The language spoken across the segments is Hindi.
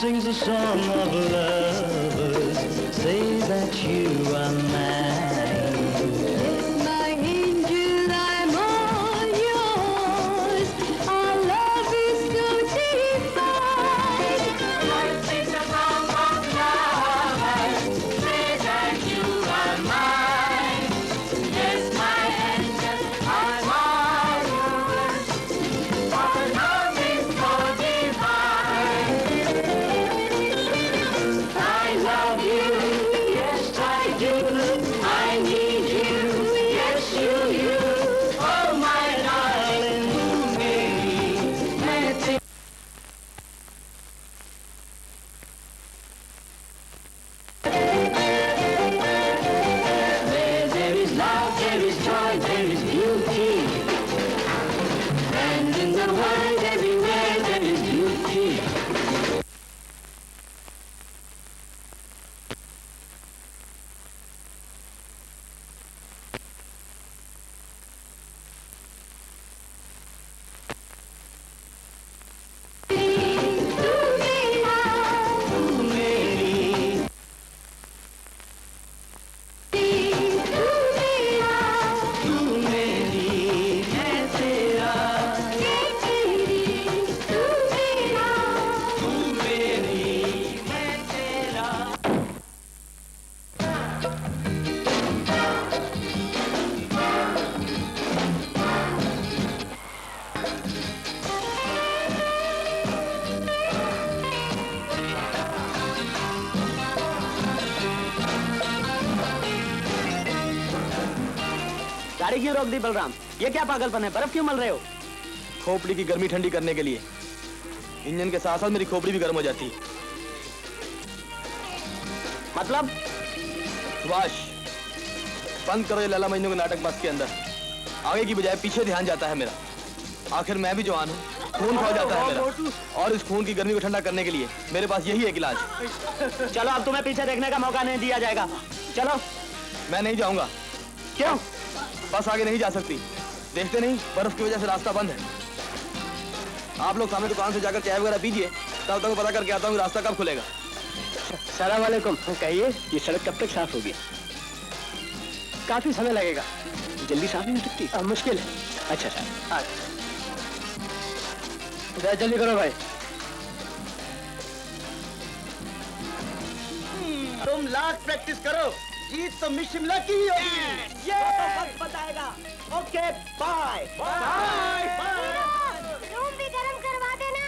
sings a song of lovers, say that you are mine. Yes, my angel, I'm all yours. Our love is so divine. Life sings a song of lovers, say that you are mine. Yes, my angel, I'm all yours. Our love is so divine. I love you, yes I do. I need you, yes you. Oh my darling, baby. Where there is love, there is joy, there is beauty. And in the world everywhere there is beauty. गाड़ी क्यों रोक दी बलराम? ये क्या पागलपन है? बर्फ क्यों मल रहे हो? खोपड़ी की गर्मी ठंडी करने के लिए। इंजन के साथ साथ मेरी खोपड़ी भी गर्म हो जाती है। मतलब? सुभाष, बंद करो ये लैला मजनू के नाटक बस के अंदर। आगे की बजाय पीछे ध्यान जाता है मेरा। आखिर मैं भी जवान हूँ, खून खौल जाता है मेरा। और इस खून की गर्मी को ठंडा करने के लिए मेरे पास यही एक इलाज। चलो, अब तुम्हें पीछे देखने का मौका नहीं दिया जाएगा। चलो। मैं नहीं जाऊंगा। क्यों? बस आगे नहीं जा सकती। देखते नहीं, बर्फ की वजह से रास्ता बंद है। आप लोग सामने दुकान से जाकर चाय वगैरह पीजिए, तब तक पता करके आता हूँ रास्ता कब खुलेगा। सलाम वालेकुम। कहिए, ये सड़क कब तक साफ होगी? काफी समय लगेगा। जल्दी साफ नहीं हो सकती? मुश्किल है। अच्छा सर, जल्दी करो भाई। तुम लाख प्रैक्टिस करो, जीत तो मिस शिमला की ही होगी। ये तो वक्त बताएगा। Okay bye bye bye. Room भी गरम करवा देना।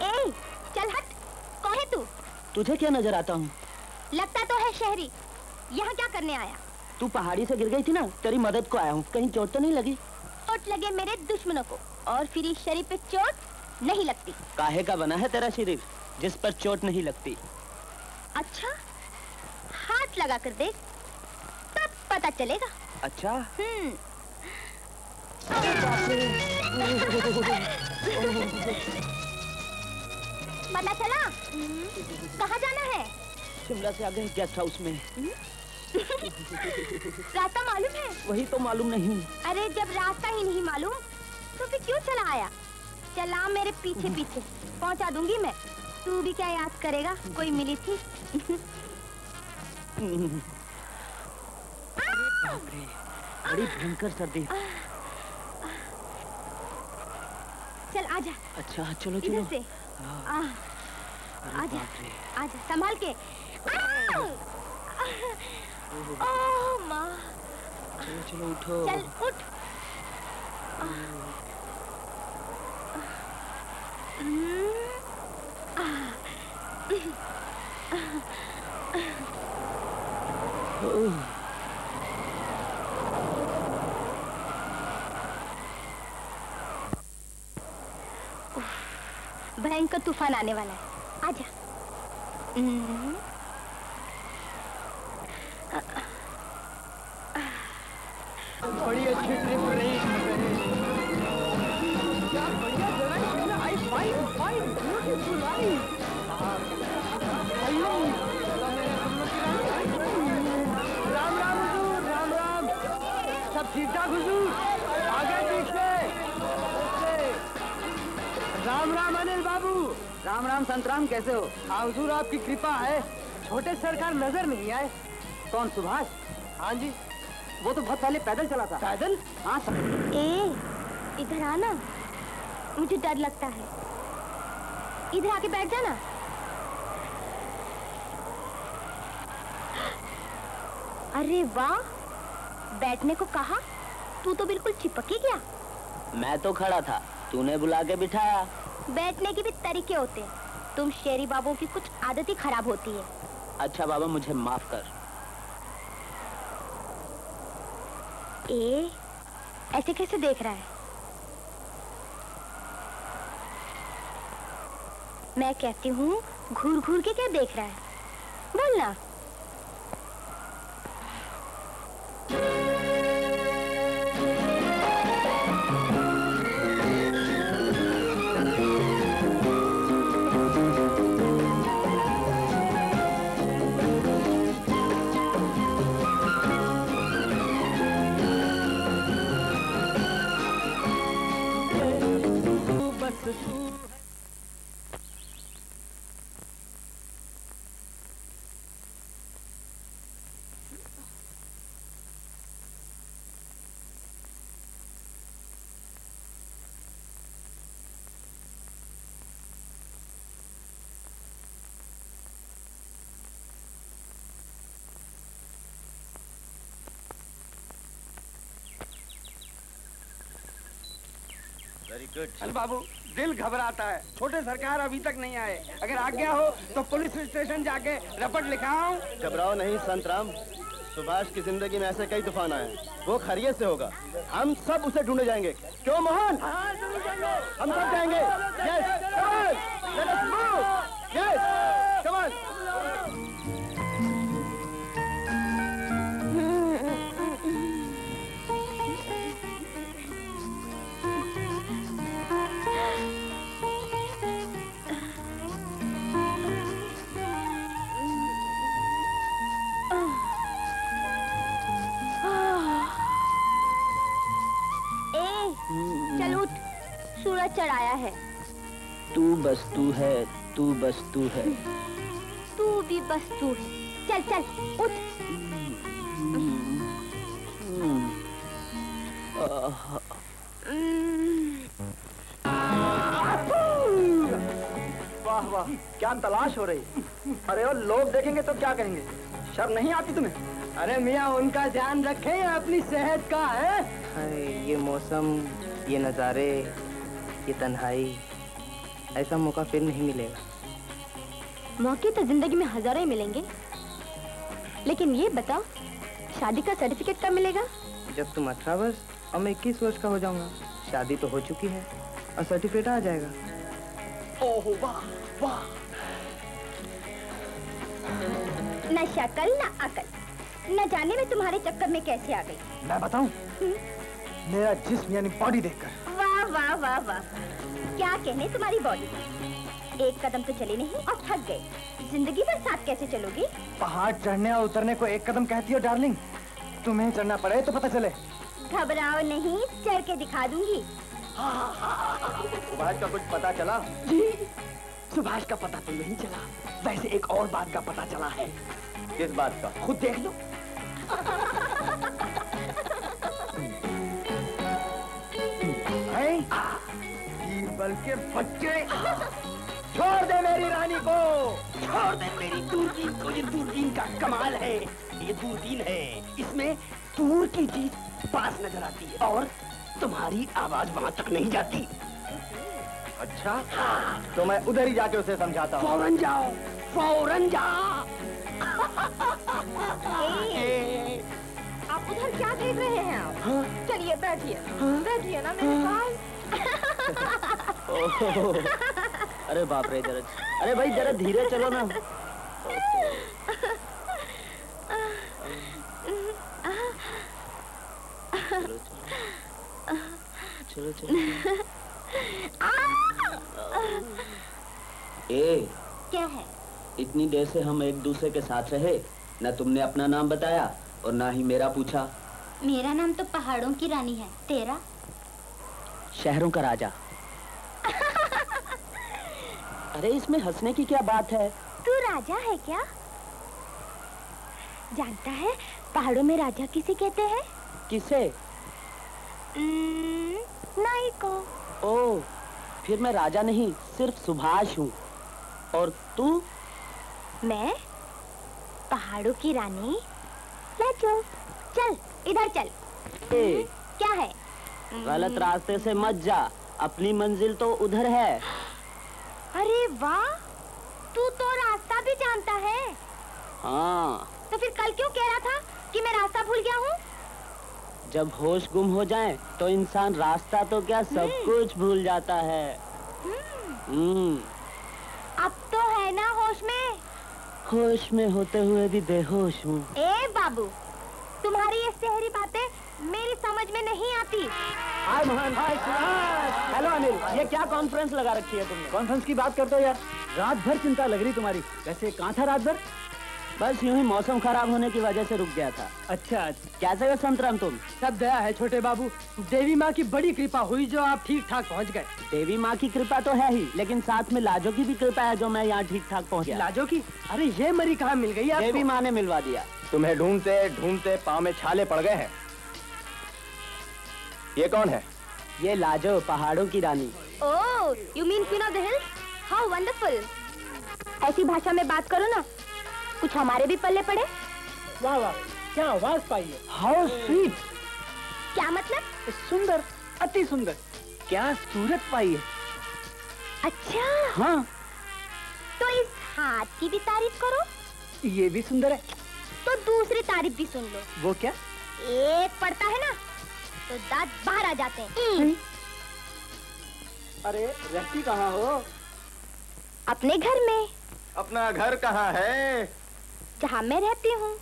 ए, चल हट। कौन है तू? तुझे क्या नजर आता हूँ? लगता तो है शहरी। यहाँ क्या करने आया? तू पहाड़ी से गिर गई थी ना, तेरी मदद को आया हूँ। कहीं चोट तो नहीं लगी? चोट लगे मेरे दुश्मनों को, और फिर इस शरीर पे चोट नहीं लगती। काहे का बना है तेरा शरीर जिस पर चोट नहीं लगती? अच्छा, हाथ लगा कर देख, तब पता चलेगा। अच्छा, पता चला? कहाँ जाना है? शिमला से आगे गेस्ट हाउस में। रास्ता मालूम है? वही तो मालूम नहीं। अरे जब रास्ता ही नहीं मालूम तो फिर क्यों चला आया? चला मेरे पीछे पीछे, पहुंचा दूंगी मैं। तू भी क्या याद करेगा, कोई मिली थी? बड़ी भयंकर सर्दी। चल आजा। अच्छा चलो इधर चलो। से आजा आजा, संभाल के। ओह माँ, चलो चलो उठो। चल उठ। भयंकर तूफान आने वाला है, आजा। बड़ी अच्छी ट्रिप रही। क्या बढ़िया जगह है Shimla. I fine fine beautiful I. Ram Ram हुजूर, राम राम। सब ठीक ठाक हुजूर? आगे पीछे। राम राम अनिल बाबू। राम राम संतराम, कैसे हो? हाँ हुजूर, आपकी कृपा है। छोटे सरकार नजर नहीं आए। कौन, सुभाष? हाँ जी, वो तो बहुत पहले पैदल चला था। पैदल? हाँ। ए, इधर आना, मुझे डर लगता है। इधर आके बैठ जाना। अरे वाह, बैठने को कहा, तू तो बिल्कुल चिपक ही गया। मैं तो खड़ा था, तूने बुला के बिठाया। बैठने के भी तरीके होते हैं। तुम शेरी बाबू की कुछ आदत ही खराब होती है। अच्छा बाबा, मुझे माफ कर। ए, ऐसे कैसे देख रहा है? मैं कहती हूँ, घूर घूर के क्या देख रहा है? बोलना। Very good. चल बाबू, दिल घबराता है। छोटे सरकार अभी तक नहीं आए। अगर आज्ञा हो तो पुलिस स्टेशन जाके रपट लिखाऊं। घबराओ नहीं संतराम, सुभाष की जिंदगी में ऐसे कई तूफान आए हैं। वो खैरियत से होगा। हम सब उसे ढूंढने जाएंगे। क्यों मोहन? हम सब जाएंगे। Yes, let us move. Yes, come on. चल उठ, सूरज चढ़ाया है। तू बस तू है, तू बस तू है। तू भी बस तू है। चल चल उठ। वाह वाह, क्या तलाश हो रही। अरे और लोग देखेंगे तो क्या कहेंगे? शर्म नहीं आती तुम्हें? अरे मियाँ, उनका ध्यान रखें, अपनी सेहत का है। ये मौसम, ये नज़ारे, ये तन्हाई, ऐसा मौका फिर नहीं मिलेगा। मौके तो जिंदगी में हजारों ही मिलेंगे, लेकिन ये बताओ, शादी का सर्टिफिकेट कब मिलेगा? जब तुम 18 वर्ष और मैं 21 वर्ष का हो जाऊंगा। शादी तो हो चुकी है और सर्टिफिकेट आ जाएगा। ओह वाह वाह। न शक्ल न अकल, न जाने में तुम्हारे चक्कर में कैसे आ गई। मैं बताऊं? मेरा जिस्म यानी बॉडी देखकर। वाह वाह वाह वाह, क्या कहने तुम्हारी बॉडी। एक कदम तो चले नहीं और थक गए। जिंदगी भर साथ कैसे चलोगी? पहाड़ चढ़ने और उतरने को एक कदम कहती हो डार्लिंग। तुम्हें चढ़ना पड़े तो पता चले। घबराओ नहीं, चढ़ के दिखा दूंगी। सुभाष का कुछ पता चला? जी, सुभाष का पता तो नहीं चला, वैसे एक और बात का पता चला है। किस बात का? खुद देख लो। बीरबल के बच्चे, छोड़ दे मेरी रानी को, छोड़ दे मेरी दूरबीन को। ये दूरबीन का कमाल है। ये दूरबीन है, इसमें दूर की चीज पास नजर आती है और तुम्हारी आवाज वहां तक नहीं जाती। अच्छा, तो मैं उधर ही जाके उसे समझाता हूँ। फौरन जाओ, फौरन जाओ। आप उधर क्या देख रहे हैं आप? चलिए बैठिए, बैठिए ना मेरे पास। अरे बाप रे, जरा, अरे भाई जरा धीरे चलो ना। चलो चलो। ए, क्या है? इतनी देर से हम एक दूसरे के साथ रहे, न तुमने अपना नाम बताया और ना ही मेरा पूछा। मेरा नाम तो पहाड़ों की रानी है, तेरा? शहरों का राजा। अरे इसमें हंसने की क्या बात है? तू राजा है क्या? जानता है पहाड़ों में राजा किसे कहते हैं? किसे? नाई को। ओह, फिर मैं राजा नहीं, सिर्फ सुभाष हूँ। और तू? मैं पहाड़ों की रानी लाजो। चल इधर चल। ए, क्या है? गलत रास्ते से मत जा, अपनी मंजिल तो उधर है। अरे वाह, तू तो रास्ता भी जानता है। हाँ। तो फिर कल क्यों कह रहा था कि मैं रास्ता भूल गया हूँ? जब होश गुम हो जाए तो इंसान रास्ता तो क्या सब कुछ भूल जाता है। अब तो है ना होश में? होश में होते हुए भी बेहोश हूँ। ए बाबू, तुम्हारी ये शहरी बातें मेरी समझ में नहीं आती। हाय मोहन, हाय सुभाष। हेलो अनिल, ये क्या कॉन्फ्रेंस लगा रखी है तुमने? कॉन्फ्रेंस की बात करते हो यार। रात भर चिंता लग रही तुम्हारी। वैसे कहाँ था रात भर? बस यूं ही मौसम खराब होने की वजह से रुक गया था। अच्छा, कैसे हो संतराम तुम? सब दया है छोटे बाबू। देवी माँ की बड़ी कृपा हुई जो आप ठीक ठाक पहुँच गए। देवी माँ की कृपा तो है ही, लेकिन साथ में लाजो की भी कृपा है जो मैं यहाँ ठीक ठाक पहुँच गया। लाजो की? अरे ये मरी कहाँ मिल गई आपको? देवी माँ ने मिलवा दिया। तुम्हें ढूंढते ढूंढते पाँव में छाले पड़ गए हैं। ये कौन है? ये लाजो, पहाड़ों की रानी। ओह, you mean Queen of the Hills? How wonderful! ऐसी भाषा में बात करो ना, कुछ हमारे भी पल्ले पड़े। वाह वाह, क्या आवाज पाई है। How sweet. क्या मतलब? सुंदर, अति सुंदर। क्या सूरत पाई है। अच्छा, हाँ, तो इस हाथ की भी तारीफ करो। ये भी सुंदर है। तो दूसरी तारीफ भी सुन लो। वो क्या? एक पड़ता है ना तो दांत बाहर आ जाते हैं। अरे रहती कहाँ हो? अपने घर में, अपना घर कहाँ है? जहाँ मैं रहती हूँ।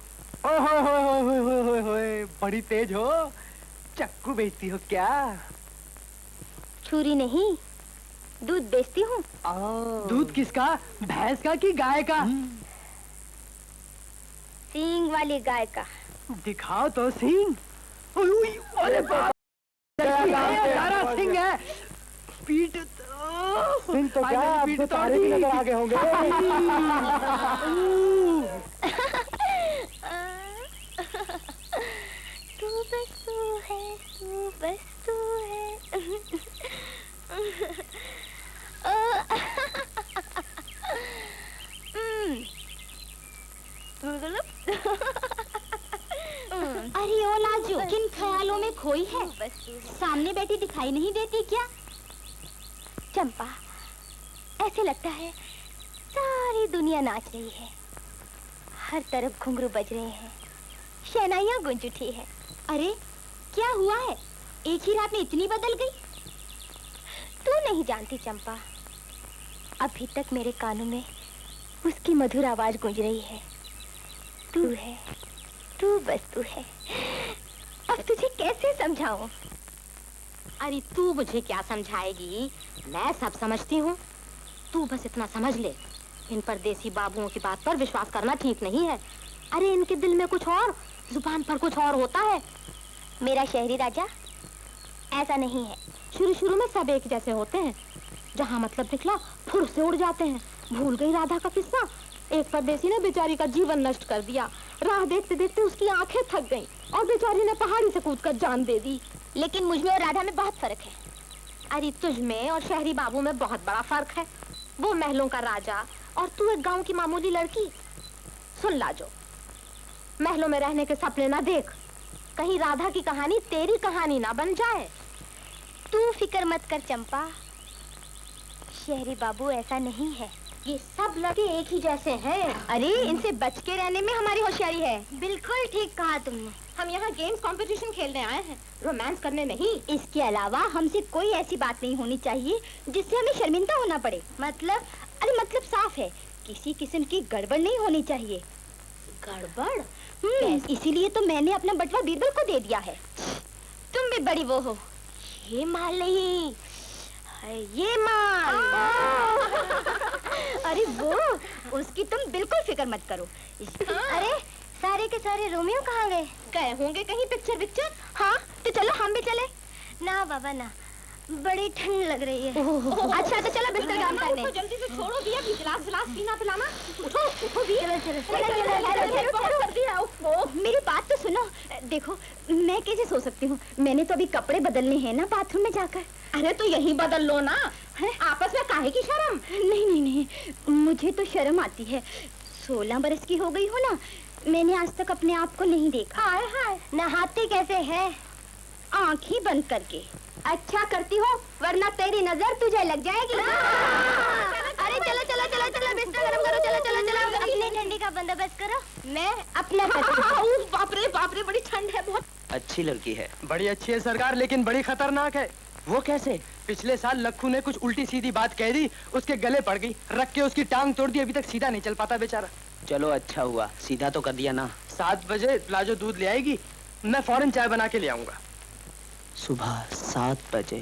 बड़ी तेज हो, चक्कू बेचती हो क्या? छुरी नहीं, दूध बेचती हूँ। दूध किसका? भैंस का कि गाय का? सींग वाली गाय का। दिखाओ तो सींग। अरे बाप, सारा सींग है। पीठ सिंह तो क्या, आप तो तारे भी नजर आगे होंगे। तू बस तू है, तू बस तू है। अरे ओ लाजो, किन ख्यालों में खोई है? सामने बैठी दिखाई नहीं देती क्या? चंपा, ऐसे लगता है सारी दुनिया नाच रही है। हर तरफ घुंघरू बज रहे हैं, शहनाइयाँ गूंज उठी है। अरे क्या हुआ है? एक ही रात में इतनी बदल गई? तू नहीं जानती चंपा, अभी तक मेरे कानों में उसकी मधुर आवाज गूंज रही है। तू है, तू बस तू है। अब तुझे कैसे समझाऊं? अरे तू मुझे क्या समझाएगी? मैं सब समझती हूँ। तू बस इतना समझ ले, इन परदेसी बाबुओं की बात पर विश्वास करना ठीक नहीं है। अरे इनके दिल में कुछ और, जुबान पर कुछ और होता है। मेरा शहरी राजा ऐसा नहीं है। शुरू शुरू में सब एक जैसे होते हैं, जहाँ मतलब निकला फुर से उड़ जाते हैं। भूल गई राधा का किस्सा? एक परदेसी ने बेचारी का जीवन नष्ट कर दिया। राह देखते देखते उसकी आंखें थक गईं और बेचारी ने पहाड़ी से कूदकर जान दे दी। लेकिन मुझ में और राधा में बहुत फर्क है। अरे तुझ में और शहरी बाबू में बहुत बड़ा फर्क है। वो महलों का राजा और तू एक गांव की मामूली लड़की। सुन लाजो, महलों में रहने के सपने ना देख, कहीं राधा की कहानी तेरी कहानी ना बन जाए। तू फिक्र मत कर चंपा, शहरी बाबू ऐसा नहीं है। ये सब लड़के एक ही जैसे हैं। अरे इनसे बच के रहने में हमारी होशियारी है। बिल्कुल ठीक कहा तुमने। हम यहाँ गेम्स कंपटीशन खेलने आए हैं, रोमांस करने नहीं। इसके अलावा हमसे कोई ऐसी बात नहीं होनी चाहिए जिससे हमें शर्मिंदा होना पड़े। मतलब, अरे मतलब साफ है, किसी किस्म की गड़बड़ नहीं होनी चाहिए। गड़बड़? इसीलिए तो मैंने अपना बटवा बीरबल को दे दिया है। तुम भी बड़ी वो हो। ये माल नहीं है, ये माल। अरे वो, उसकी तुम बिल्कुल फिक्र मत करो। अरे सारे के सारे रोमियो कहाँ गए? गए होंगे कहीं पिक्चर। हाँ तो चलो हम भी चले। ना बाबा ना, बड़ी ठंड लग रही है। अच्छा तो चलो बिस्तर काम करने। जल्दी से छोड़ो भैया, गिलास पीना पिलाना। उठो भी। मेरी बात तो सुनो। देखो मैं कैसे सो सकती हूँ? मैंने तो अभी कपड़े बदलने हैं ना बाथरूम में जाकर। अरे तो यहीं बदल लो ना। आपस में काहे की शर्म? नहीं, मुझे तो शर्म आती है। 16 बरस की हो गई हो ना, मैंने आज तक अपने आप को नहीं देखा। हाय नहाती कैसे है? आँख ही बंद करके। अच्छा करती हो, वरना तेरी नजर तुझे लग जाएगी। अरे चलो बिस्तर गरम करो। चलो अपने ठंडी का बंदोबस्त करो, मैं अपना बाप रे बड़ी ठंड है बहुत। अच्छी लड़की है। बड़ी अच्छी है सरकार, लेकिन बड़ी खतरनाक है। वो कैसे? पिछले साल लखू ने कुछ उल्टी सीधी बात कह दी, उसके गले पड़ गई, रख के उसकी टांग तोड़ दी। अभी तक सीधा नहीं चल पाता बेचारा। चलो अच्छा हुआ, सीधा तो कर दिया ना। 7 बजे लाजो दूध ले आएगी, मैं फौरन चाय बना के ले आऊंगा। सुबह 7 बजे।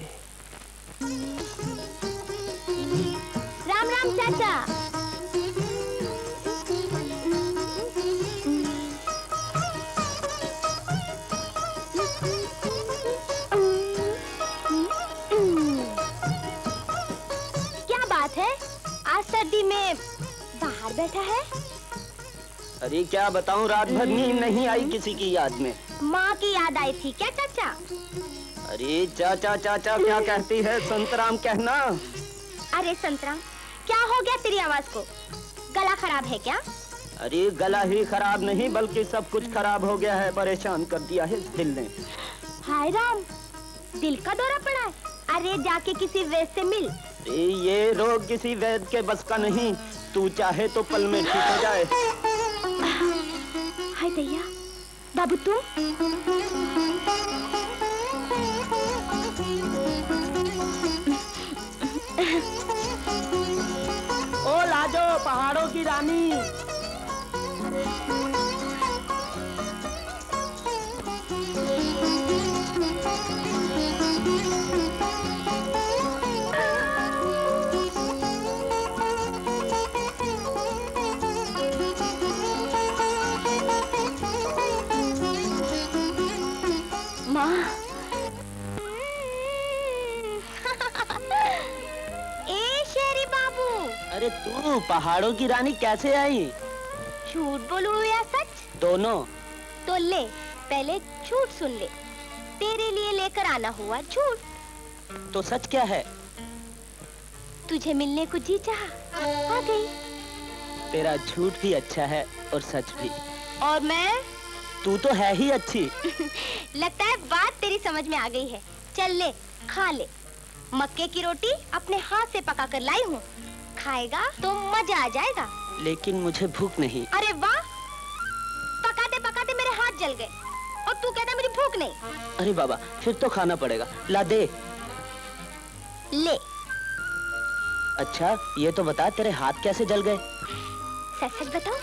राम राम चाचा। क्या बात है, आज सर्दी में बाहर बैठा है? अरे क्या बताऊं, रात भर नींद नहीं आई किसी की याद में। माँ की याद आई थी क्या चाचा? अरे चाचा क्या कहती है? संतराम कहना। अरे संतराम, क्या हो गया तेरी आवाज को? गला खराब है क्या? अरे गला ही खराब नहीं, बल्कि सब कुछ खराब हो गया है। परेशान कर दिया है दिल ने। हाय राम, दिल का दौरा पड़ा है? अरे जाके किसी वैद्य से मिल। ये रोग किसी वैद्य के बस का नहीं, तू चाहे तो पल में ठीक हो जाए। हाय दैया, बाबू तुम? ओ लाजो, पहाड़ों की रानी। अरे तू पहाड़ों की रानी कैसे आई? झूठ बोलूं या सच? दोनों। तो ले, पहले झूठ सुन ले। तेरे लिए लेकर आना हुआ झूठ। तो सच क्या है? तुझे मिलने को जी चाहा, आ गई। तेरा झूठ भी अच्छा है और सच भी। और मैं? तू तो है ही अच्छी। लगता है बात तेरी समझ में आ गई है। चल ले, खा ले। मक्के की रोटी अपने हाथ से पका कर लाई हूँ, खाएगा तो मजा आ जाएगा। लेकिन मुझे भूख नहीं। अरे वाह, पकाते पकाते मेरे हाथ जल गए और तू कहता मुझे भूख नहीं। अरे बाबा, फिर तो खाना पड़ेगा। ला दे। ले। अच्छा ये तो बता, तेरे हाथ कैसे जल गए? सच सच बताओ?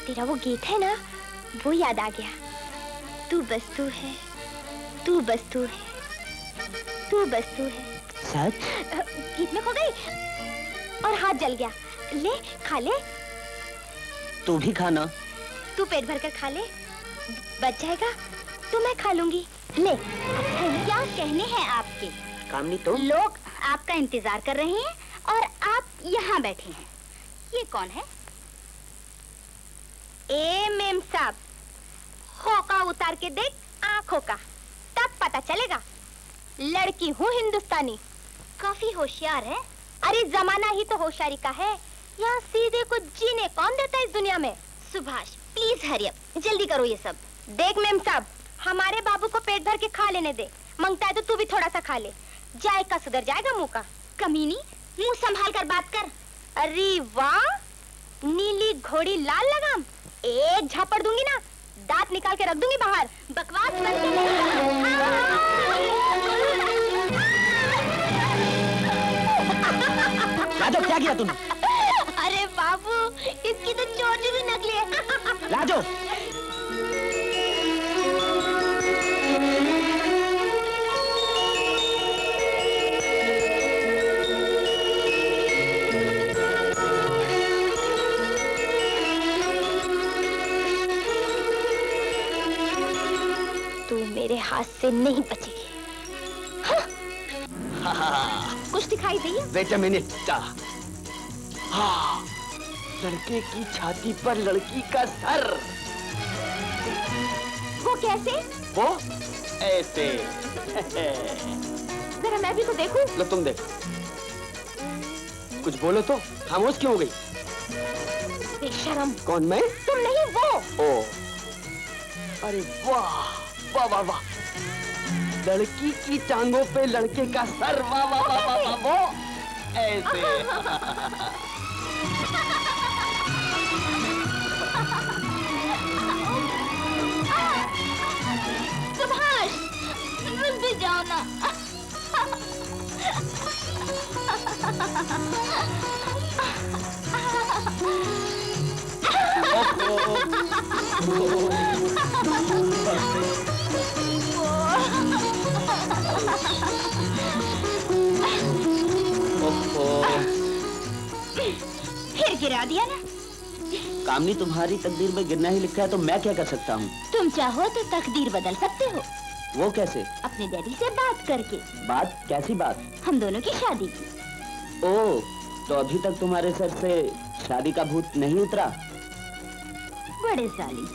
तेरा वो गीत है ना, वो याद आ गया। तू बस तू है, तू बस तू है, तू बस तू है। सच? गीत में खो गई और हाथ जल गया। ले, खा ले। तू भी खाना। तू पेट भर कर खा ले, बच जाएगा तो मैं खा लूंगी। ले। अच्छा, क्या कहने हैं आपके? कामनी तो लोग आपका इंतजार कर रहे हैं और आप यहाँ बैठे हैं। ये कौन है? ए मेम साहब, होका उतार के देख आंखों का, तब पता चलेगा। लड़की हूँ हिंदुस्तानी, काफी होशियार है। अरे जमाना ही तो होशियारी का है। यहाँ सीधे को जीने कौन देता है इस दुनिया में? सुभाष प्लीज हरी अप, जल्दी करो ये सब। देख मेम साहब, हमारे बाबू को पेट भर के खा लेने दे। मांगता है तो तू भी थोड़ा सा खा ले, जायका सुधर जाएगा मुंह का। कमीनी, मुंह संभाल कर बात कर। अरे वाह, नीली घोड़ी लाल लगाम, एक झापड़ दूंगी ना, दांत निकाल के रख दूंगी बाहर। बकवास बंद कर। लाजो, क्या किया तूने? अरे बाबू, इसकी तो चोटी भी नकली है। लाजो, तू मेरे हाथ से नहीं बचेगी। कुछ दिखाई दी? Wait a minute. हाँ, लड़के की छाती पर लड़की का सर। वो कैसे? वो ऐसे। जरा मैं भी तो देखूं। लो तुम देख। कुछ बोलो तो, खामोश क्यों हो गई? बेशरम। कौन, मैं? तुम नहीं, वो। ओ, अरे वाह वाह वाह वाह, लड़की की टांगों पे लड़के का सर। वाह वाह वाह वाह वाह, वो ऐसे। सुभाष, रुक भी जाओ ना। फिर गिरा दिया ना। कामनी, तुम्हारी तकदीर में गिरना ही लिखा है तो मैं क्या कर सकता हूँ? तुम चाहो तो तकदीर बदल सकते हो। वो कैसे? अपने डैडी से बात करके। बात? कैसी बात? हम दोनों की शादी की। ओ, तो अभी तक तुम्हारे सर से शादी का भूत नहीं उतरा? बड़े साली,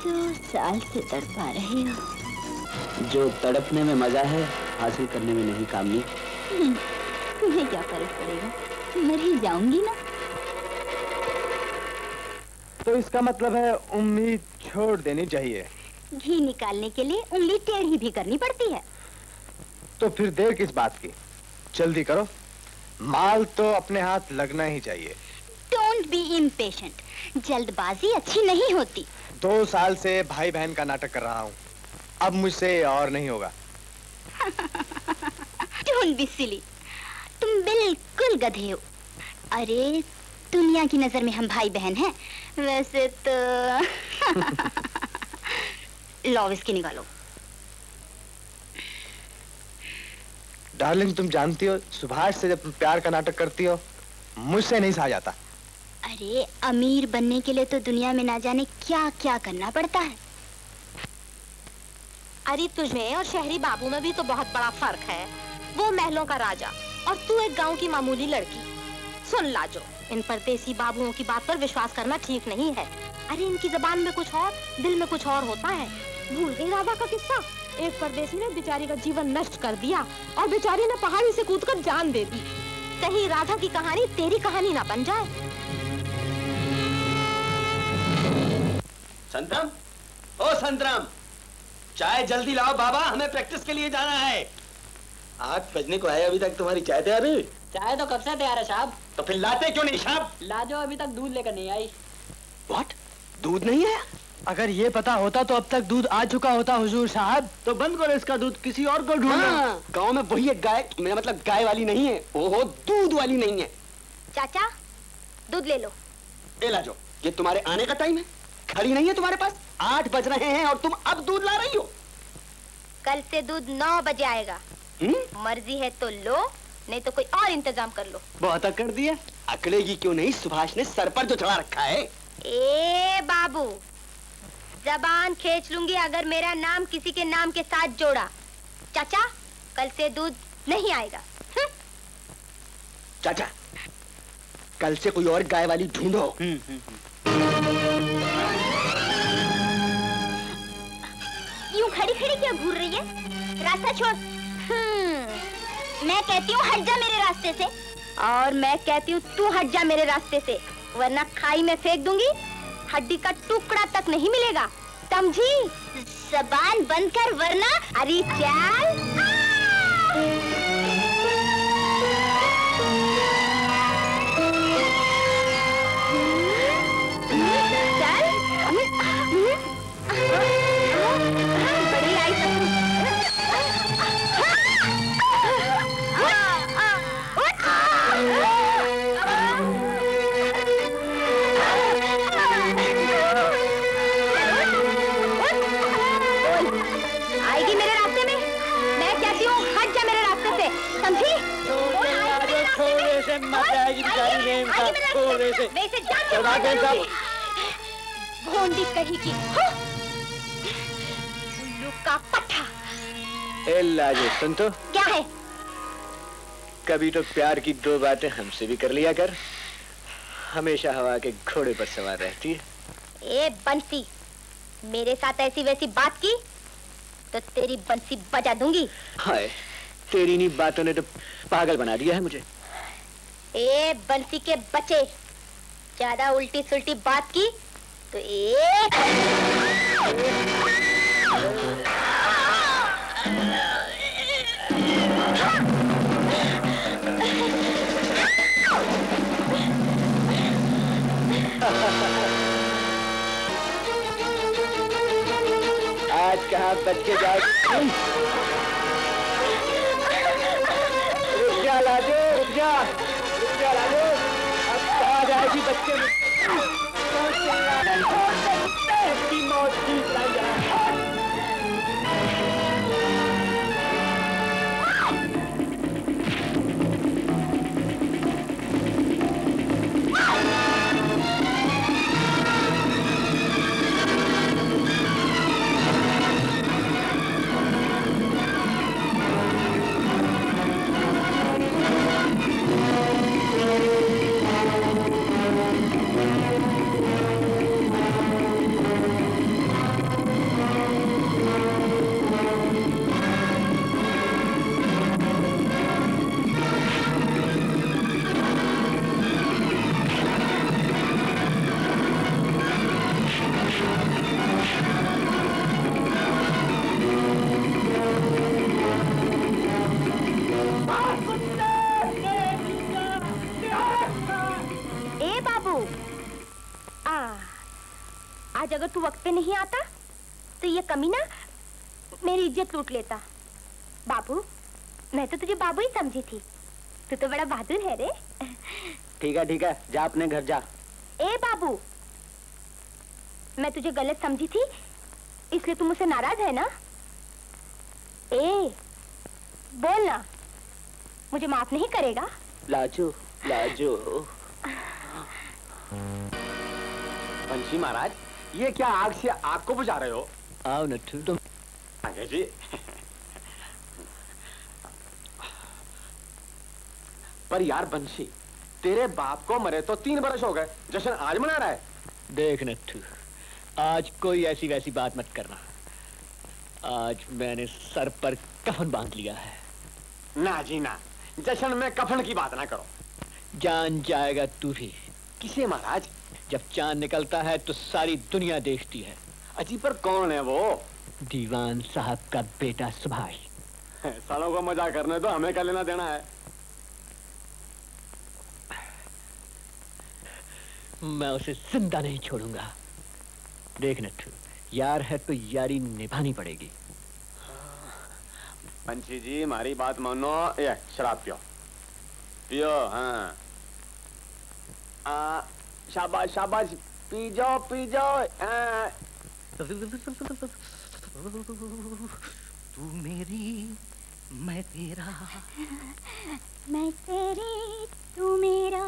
2 साल से तड़पा रहे हो। जो तड़पने में मजा है, हासिल करने में नहीं कामनी। तुम्हें क्या फर्क पड़ेगा, मर ही जाऊंगी ना। तो इसका मतलब है उम्मीद छोड़ देनी चाहिए। घी निकालने के लिए उंगली टेढ़ी भी करनी पड़ती है। तो फिर देर किस बात की, जल्दी करो, माल तो अपने हाथ लगना ही चाहिए। डोंट बी इम्पेशेंट, जल्दबाजी अच्छी नहीं होती। 2 साल से भाई बहन का नाटक कर रहा हूँ, अब मुझसे और नहीं होगा। डोंट बी सिली, तुम बिल्कुल गधे हो। अरे दुनिया की नजर में हम भाई बहन हैं, वैसे तो लो इसकी निकालो। डार्लिंग, तुम जानती हो सुभाष से जब तुम प्यार का नाटक करती हो मुझसे नहीं सहा जाता। अरे अमीर बनने के लिए तो दुनिया में ना जाने क्या क्या करना पड़ता है। अरे तुझमें और शहरी बाबू में भी तो बहुत बड़ा फर्क है। वो महलों का राजा और तू एक गांव की मामूली लड़की। सुन लाजो, इन परदेसी बाबुओं की बात पर विश्वास करना ठीक नहीं है। अरे इनकी जबान में कुछ और, दिल में कुछ और होता है। भूल गई राधा का किस्सा? एक परदेसी ने बेचारी का जीवन नष्ट कर दिया और बेचारी ने पहाड़ी से कूदकर जान दे दी। कहीं राधा की कहानी तेरी कहानी ना बन जाए। संतराम, ओ संतराम, चाय जल्दी लाओ बाबा, हमें प्रैक्टिस के लिए जाना है। 8 बजने को आए, अभी तक तुम्हारी चाय तैयार है? चाय तो कब से तैयार है साहब। तो फिर लाते क्यों नहीं साहब? लाजो अभी तक दूध लेकर नहीं आई। व्हाट? दूध नहीं आया? अगर ये पता होता तो अब तक दूध आ चुका होता हुजूर साहब। तो बंद करो इसका दूध, किसी और को ढूंढो। हाँ, गांव में वही एक गाय, मेरा मतलब गाय वाली नहीं है, ओहो दूध वाली नहीं है। चाचा दूध ले लो। ए लाजो, ये तुम्हारे आने का टाइम है, खड़ी नहीं है तुम्हारे पास। 8 बज रहे हैं और तुम अब दूध ला रही हो। कल से दूध 9 बजे आएगा। मर्जी है तो लो, नहीं तो कोई और इंतजाम कर लो। बहुत अकड़ दिया। अकड़ेगी क्यों नहीं, सुभाष ने सर पर जो चढ़ा रखा है। ए बाबू, जबान खींच लूंगी अगर मेरा नाम किसी के नाम के साथ जोड़ा। चाचा कल से दूध नहीं आएगा। चाचा कल से कोई और गाय वाली ढूंढो। यूं खड़ी खड़ी क्या घूर रही है? रास्ता छोड़। मैं कहती हूँ हट जा मेरे रास्ते से, और मैं कहती हूँ तू हट जा मेरे रास्ते से, वरना खाई में फेंक दूंगी, हड्डी का टुकड़ा तक नहीं मिलेगा, समझी? जबान बंद कर वरना। अरे चल। बड़ी आई आएगी मेरे रास्ते में। मैं कहती हूँ हट जा मेरे रास्ते से, समझी? थोड़े से मत आएगी बेचारी रेम का, थोड़े से। वैसे जान भोंडी कहीं की उल्लू का पट्टा। ए लाजो, सुन तो, क्या है? कभी तो प्यार की 2 बातें हमसे भी कर लिया कर। हमेशा हवा के घोड़े पर सवार रहती है। ए बंसी, मेरे साथ ऐसी वैसी बात की तो तेरी बंसी बजा दूंगी। हाय, तेरी इन्हीं बातों ने तो पागल बना दिया है मुझे। ए बंसी के बच्चे, ज्यादा उल्टी सुल्टी बात की तो एक आज कहाँ बच के जाए। रुक जा लाजो, रुक जा, रुक जा लाजो, अब कहाँ जाएगी बच्चे में। मौत की अगर तू वक्त पे नहीं आता तो ये कमीना मेरी इज्जत लूट लेता। बाबू, मैं तो तुझे बाबू ही समझी थी। तू तो बड़ा बहादुर है रे। ठीक है, जा अपने घर जा। ए बाबू, मैं तुझे गलत समझी थी इसलिए तू मुझसे नाराज है ना? ए, बोल ना, मुझे माफ नहीं करेगा? लाजू लाजू। बंशी महाराज, ये क्या आग से आग को बुझा रहे हो? आओ नट्ठू, तुम आगे जी। पर यार बंशी, तेरे बाप को मरे तो 3 बरस हो गए, जश्न आज मना रहा है। देख नट्ठू, आज कोई ऐसी वैसी बात मत करना। आज मैंने सर पर कफन बांध लिया है। ना जी ना, जश्न में कफन की बात ना करो। जान जाएगा तू भी। किसे महाराज? जब चांद निकलता है तो सारी दुनिया देखती है। अजी, पर कौन है वो? दीवान साहब का बेटा सुभाष। सालों को मजाक करने दो, हमें क्या लेना देना है। मैं उसे जिंदा नहीं छोड़ूंगा। देख नट्ठू, यार है तो यारी निभानी पड़ेगी। पंछी जी, हमारी बात मानो, ये शराब पियो पियो। हाँ, शाबाश शाबाश, पी जाओ पी जाओ। तू मेरी मैं तेरा, मैं तेरी तू मेरा।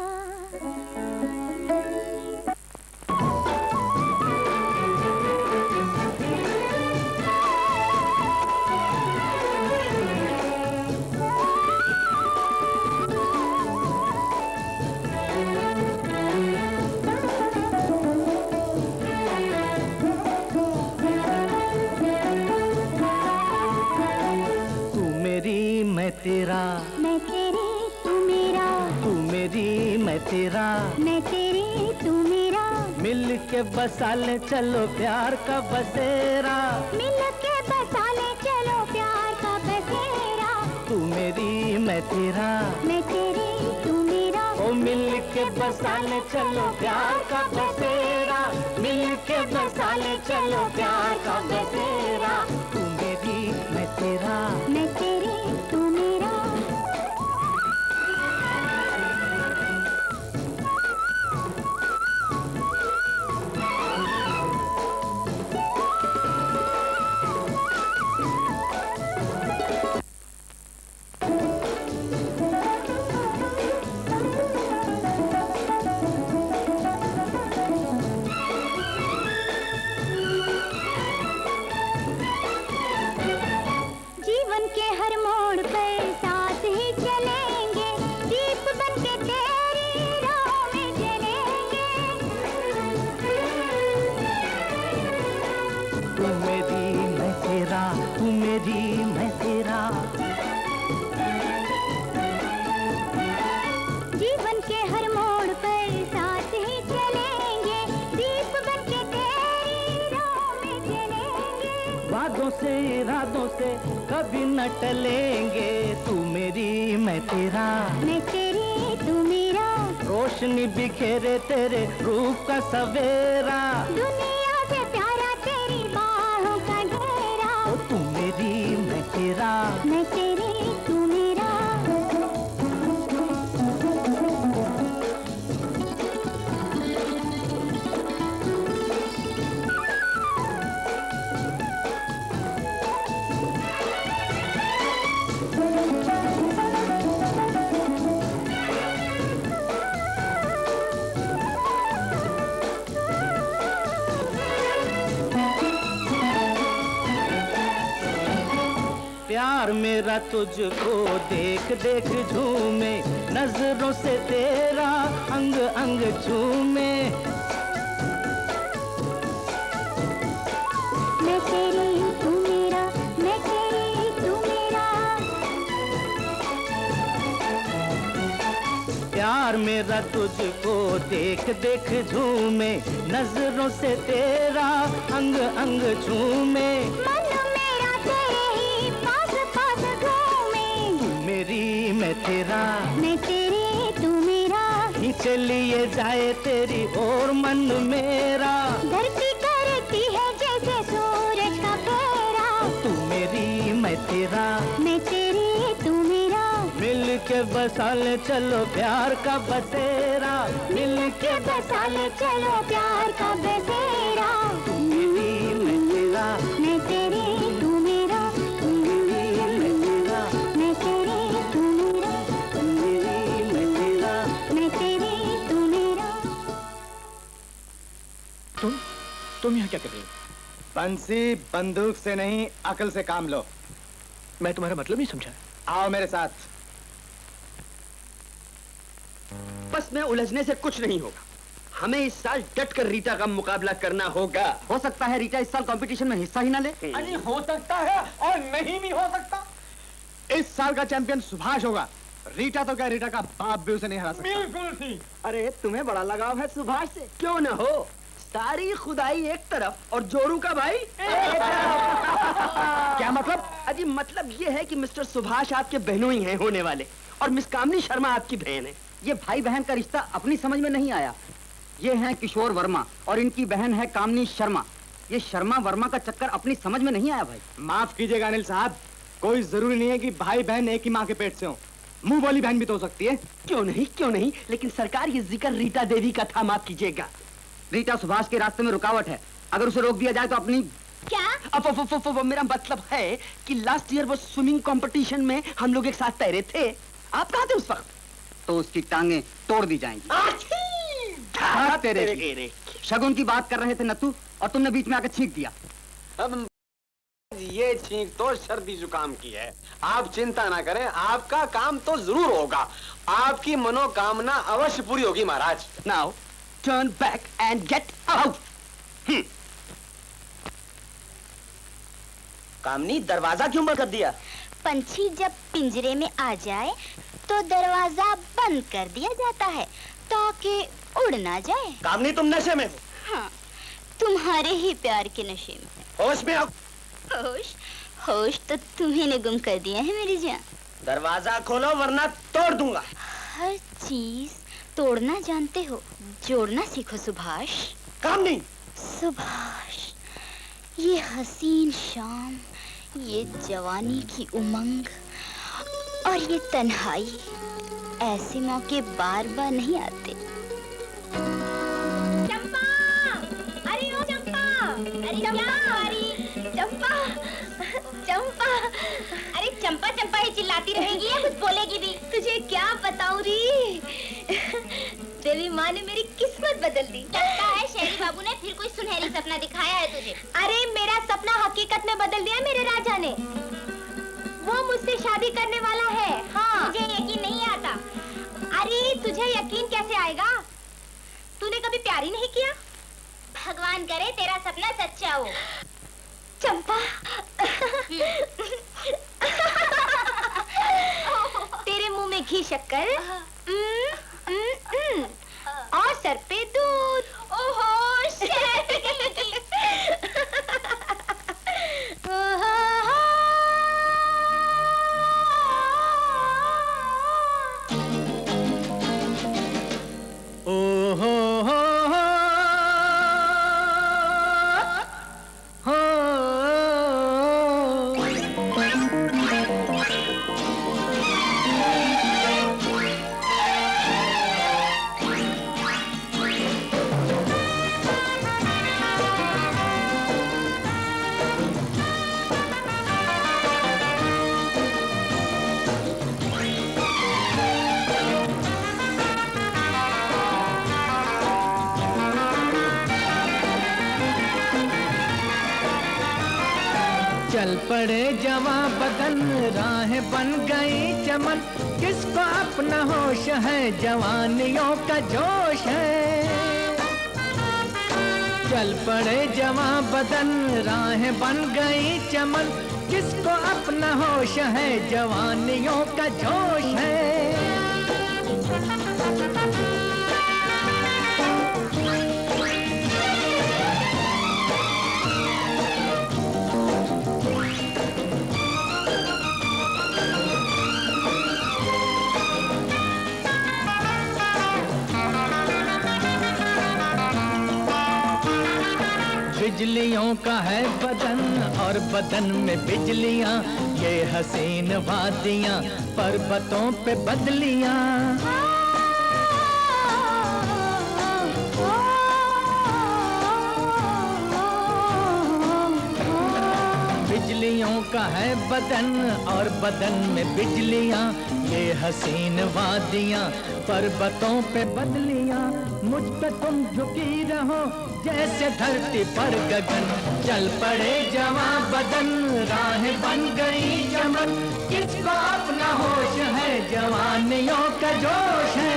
मैं तेरा, मैं तेरी तू मेरा। तू मेरी मैं तेरा, मैं तेरी तू मेरा। मिल के बसा ले चलो प्यार का बसेरा, मिल के बसा ले चलो प्यार का बसेरा। तू मेरी मैं तेरा, मैं तेरी तू मेरा। ओ मिल के बसा ले चलो प्यार का बसेरा, मिल के बसा ले चलो प्यार का बसेरा। तू मेरी मैं तेरा, मैं तेरी तू मेरा। जीवन के हर मोड़ पर साथ ही चलेंगे, दीप बनके तेरी राह में जलेंगे। तू मेरी मैं तेरा, तू मेरी मैं तेरा। जीवन के हर मोड़ पर साथ ही चलेंगे, दीप बनके तेरी राह में जलेंगे। वादों से इरादों से कभी न टलेंगे, तू मेरी मैं तेरा, मैं तेरी तू मेरा। रोशनी बिखेरे तेरे रूप का सवेरा, दुनिया से प्यारा तेरी बाहों का घेरा। ओ तू मेरी मैं तेरा, मैं तेरी तू मेरा। प्यार मेरा तुझको देख देख झूमे, नजरों से तेरा अंग अंग झूमे। मैं तेरी तू मेरा, मैं तेरी तू मेरा। प्यार मेरा तुझको देख देख झूमे, नजरों से तेरा अंग अंग झूमे। मन मेरा तेरे ही पास पास घूमे। तू मेरी मैं तेरा, मैं तेरी तू मेरा। खींच लिए जाए तेरी और मन मेरा। धरती करे तेरा, मैं तेरे तू मेरा, मिल के बसा ले चलो प्यार का बसेरा, मिल के बसा ले चलो प्यार का बसेरा। तू मेरी मैं तेरा, मैं तेरे तू मेरा, तू मेरी मैं तेरा, मैं तेरे तू मेरा, तू मेरी मैं तेरा। मैं तेरे तू मेरा। तुम यहाँ क्या कर रही हो? बंसी बंदूक से नहीं अकल से काम लो। मैं तुम्हारा मतलब नहीं समझा। आओ मेरे साथ। बस में उलझने से कुछ नहीं होगा। हमें इस साल डट कर रीटा का मुकाबला करना होगा। हो सकता है रीटा इस साल कंपटीशन में हिस्सा ही ना ले। अरे हो सकता है और नहीं भी हो सकता। इस साल का चैंपियन सुभाष होगा। रीटा तो क्या, रीटा का बाप भी उसे नहीं हरा सकता। बिल्कुल ठीक। अरे तुम्हें बड़ा लगाव है सुभाष से। क्यों ना हो, सारी खुदाई एक तरफ और जोरू का भाई क्या मतलब? अजी मतलब ये है कि मिस्टर सुभाष आपके बहनों ही हैं होने वाले, और मिस कामनी शर्मा आपकी बहन है। ये भाई बहन का रिश्ता अपनी समझ में नहीं आया। ये हैं किशोर वर्मा और इनकी बहन है कामनी शर्मा। ये शर्मा वर्मा का चक्कर अपनी समझ में नहीं आया भाई। माफ कीजिएगा अनिल साहब, कोई जरूरी नहीं है कि भाई बहन एक ही माँ के पेट से हो। मुंह बोली बहन भी तो हो सकती है। क्यों नहीं, क्यों नहीं, लेकिन सरकार ये जिक्र रीटा देवी का था, माफ कीजिएगा। रीटा सुभाष के रास्ते में रुकावट है, अगर उसे रोक दिया जाए तो अपनी क्या? अब मेरा मतलब है कि लास्ट ईयर वो स्विमिंग कंपटीशन में हम लोग एक साथ तैरे थे। आप कहाँ थे उस वक्त? तो उसकी टांगे तोड़ दी जाएंगी। हाँ, तेरे शगुन की बात कर रहे थे नत्थू, और तुमने बीच में आकर छींक दिया। अब ये छींक तो सर्दी जुकाम की है। आप चिंता ना करें, आपका काम तो जरूर होगा। आपकी मनोकामना अवश्य पूरी होगी महाराज। Now turn back and get out. Kamini, दरवाजा क्यों बंद कर दिया? पंछी जब पिंजरे में आ जाए तो दरवाजा बंद कर दिया जाता है ताकि उड़ ना जाए। कामनी, तुम नशे में हो। हाँ, तुम्हारे ही प्यार के नशे में। होश में आओ। होश होश तो तुम्ही ने गुम कर दिया है मेरी जान। दरवाजा खोलो वरना तोड़ दूंगा। हर चीज तोड़ना जानते हो, जोड़ना सीखो सुभाष। कामनी, सुभाष, ये हसीन शाम, ये जवानी की उमंग और ये तन्हाई, ऐसे मौके बार बार नहीं आते। चंपा! अरे ओ चंपा! अरे चंपा! चंपा! चंपा! अरे चंपा चंपा ही चिल्लाती रहेगी या कुछ बोलेगी भी? तुझे क्या बताऊं री? तेरी माँ ने मेरी किस्मत बदल दी। लगता है शहरी बाबू ने फिर कोई सुनहरी सपना दिखाया है तुझे। अरे मेरा सपना हकीकत में बदल दिया मेरे राजा ने। वो मुझसे शादी करने वाला है। हाँ। मुझे यकीन नहीं आता। अरे तुझे यकीन कैसे आएगा? तूने कभी प्यार ही नहीं किया? भगवान करे तेरा सपना सच्चा हो। चंपा। तेरे मुंह में घी शक्कर और सर पे दूध। ओहो चल पड़े जवां बदन, राह बन गई चमन, किसको अपना होश है, जवानियों का जोश है। चल पड़े जवां बदन, राह बन गई चमन, किसको अपना होश है, जवानियों का जोश है। बिजलियों बिजलियों का है बदन और बदन में बिजलियां, ये हसीन वादियां पर्वतों पे बदलियां। बिजलियों का है बदन और बदन में बिजलियां, ये हसीन वादियां पर्वतों पे बदलियां। मुझ पे तुम झुकी रहो जैसे धरती पर गगन, चल पड़े जवां बदन राह बन गई चमन। किसको अपना होश है, जवानियों का जोश है।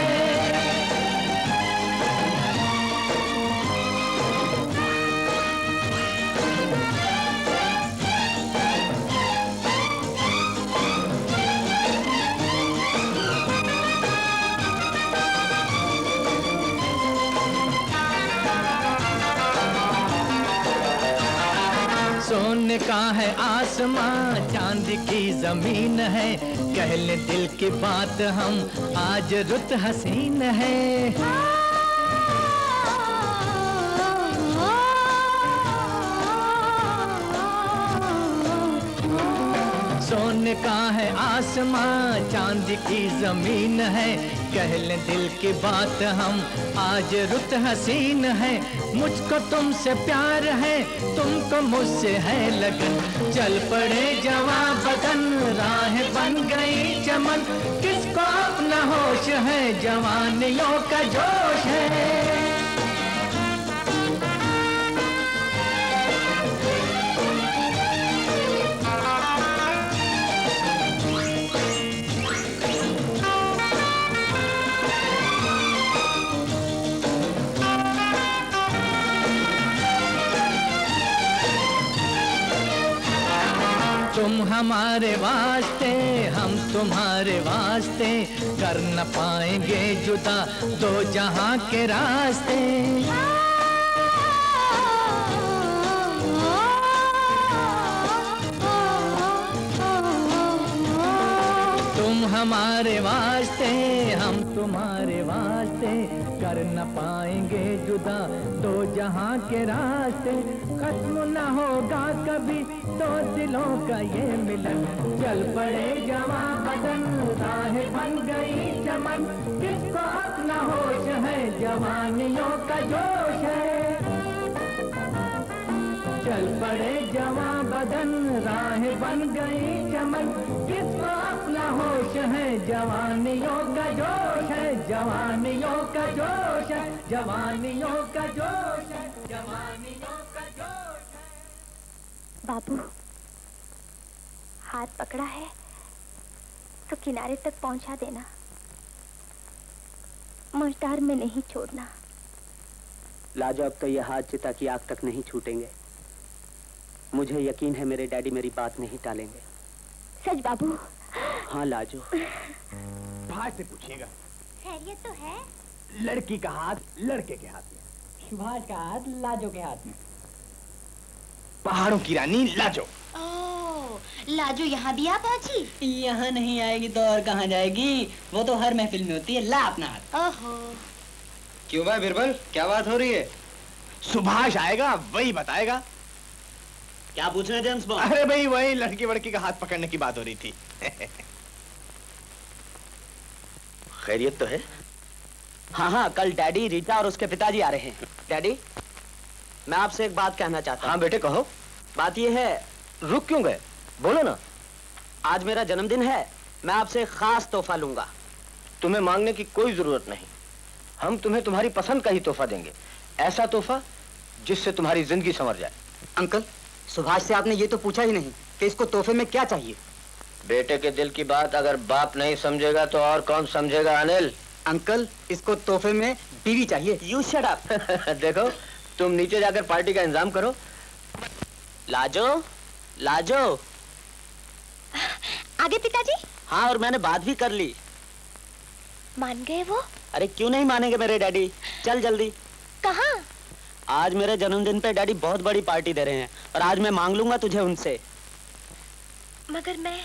सोने का है आसमां, चांद की जमीन है, कह ले दिल की बात हम आज रुत हसीन है। सोने का है आसमां, चांद की जमीन है, कह ले दिल की बात हम आज रुत हसीन है। मुझको तुमसे प्यार है, तुमको मुझसे है लगन, चल पड़े जवां बदन राह बन गई चमन। किसको अपना होश है, जवानियों का जोश है। तुम हमारे वास्ते, हम तुम्हारे वास्ते, कर न पाएंगे जुदा दो जहां के रास्ते। तुम हमारे वास्ते, हम तुम्हारे वास्ते, कर न पाएंगे जुदा दो जहां के रास्ते। खत्म न होगा कभी तो दिलों का ये मिलन, चल पड़े जवां बदन राह बन गई चमन। किसको अपना होश है, जवानियों का जोश है। चल पड़े जवां बदन राह बन गई चमन। किसको अपना होश है, जवानियों का जोश है, जवानियों का जोश है, जवानियों का जोश है, जवानियों का जोश है। बाबू, हाथ पकड़ा है तो किनारे तक पहुंचा देना, मझधार में नहीं छोड़ना। लाजो, अब तो ये हाथ चिता की आग तक नहीं छूटेंगे। मुझे यकीन है मेरे डैडी मेरी बात नहीं टालेंगे। सच बाबू? हाँ लाजो। भाई से पूछिएगा। खैरियत तो है? लड़की का हाथ लड़के के हाथ में, सुभाष का हाथ लाजो के हाथ में। पहाड़ों की रानी लाजो। ओह, लाजो यहाँ भी आ पहुंची? यहाँ नहीं आएगी तो और कहाँ जाएगी? वो तो हर महफिल में होती है। ला अपना हाथ। ओहो। क्यों भाई बिरबल, क्या बात हो रही है? सुभाष आएगा, वही बताएगा। क्या पूछ रहे जेम्स बॉन्ड? अरे भाई वही लड़की वड़की का हाथ पकड़ने की बात हो रही थी। खैरियत तो है? हाँ हाँ, कल डैडी, रीटा और उसके पिताजी आ रहे हैं। डैडी, मैं आपसे एक बात कहना चाहता हूँ। हाँ बेटे कहो। बात ये है, रुक क्यों गए? बोलो ना। आज मेरा जन्मदिन है, मैं आपसे एक खास तोहफा लूंगा। तुम्हें मांगने की कोई जरूरत नहीं, हम तुम्हें तुम्हारी पसंद का ही तोहफा देंगे। ऐसा तोहफा जिससे तुम्हारी जिंदगी संवर जाए। अंकल, सुभाष से आपने ये तो पूछा ही नहीं कि इसको तोहफे में क्या चाहिए। बेटे के दिल की बात अगर बाप नहीं समझेगा तो और कौन समझेगा अनिल? अंकल, इसको तोहफे में बीवी चाहिए। You shut up. देखो, तुम नीचे जाकर पार्टी का इंतजाम करो। लाजो, लाजो। आगे पिताजी? हाँ, और मैंने बात भी कर ली। मान गए वो? अरे क्यों नहीं मानेंगे मेरे डैडी। चल जल्दी। कहाँ? आज मेरे जन्मदिन पे डैडी बहुत बड़ी पार्टी दे रहे हैं और आज मैं मांग लूंगा तुझे उनसे। मगर मैं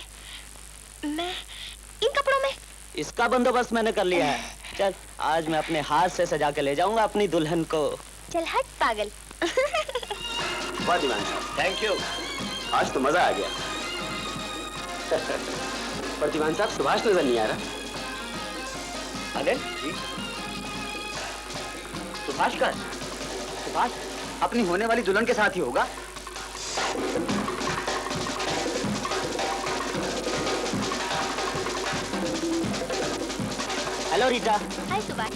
इन कपड़ों में? इसका बंदोबस्त मैंने कर लिया है। चल, आज मैं अपने हाथ से सजा के ले जाऊंगा अपनी दुल्हन को। चल हट पागल। वाह दीवान साहब, थैंक यू। आज तो मजा आ गया। पर दीवान साहब सुभाष नजर नहीं आ रहा। अनिल जी, सुभाष का? सुभाष अपनी होने वाली दुल्हन के साथ ही होगा। Hello Rita. Hi Subhash.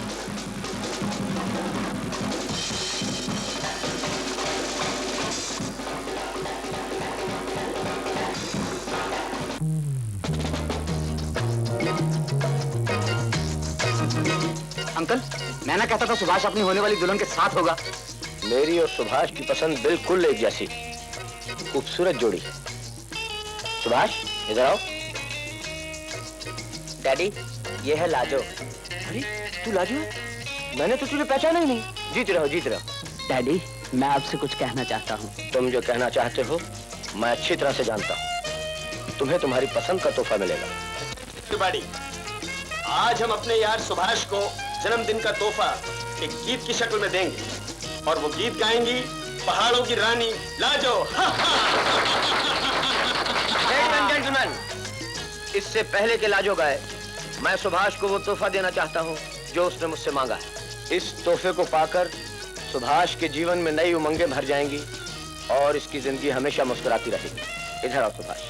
Uncle, मैं ना कहता था सुभाष अपनी होने वाली दुल्हन के साथ होगा। मेरी और सुभाष की पसंद बिल्कुल एक जैसी, खूबसूरत जोड़ी। सुभाष इधर आओ। डैडी, ये है लाजो। अरे तू लाजो है? मैंने तो तुझे पहचाना ही नहीं। जीत रहो जीत रहो। डैडी, मैं आपसे कुछ कहना चाहता हूँ। तुम जो कहना चाहते हो मैं अच्छी तरह से जानता हूँ। तुम्हें तुम्हारी पसंद का तोहफा मिलेगा। आज हम अपने यार सुभाष को जन्मदिन का तोहफा एक गीत की शक्ल में देंगे और वो गीत गाएंगी पहाड़ों की रानी लाजो। जेंटलमैन, इससे पहले के लाजो गाए, मैं सुभाष को वो तोहफा देना चाहता हूँ जो उसने मुझसे मांगा है। इस तोहफे को पाकर सुभाष के जीवन में नई उमंगें भर जाएंगी और इसकी जिंदगी हमेशा मुस्कुराती रहेगी। इधर आओ सुभाष।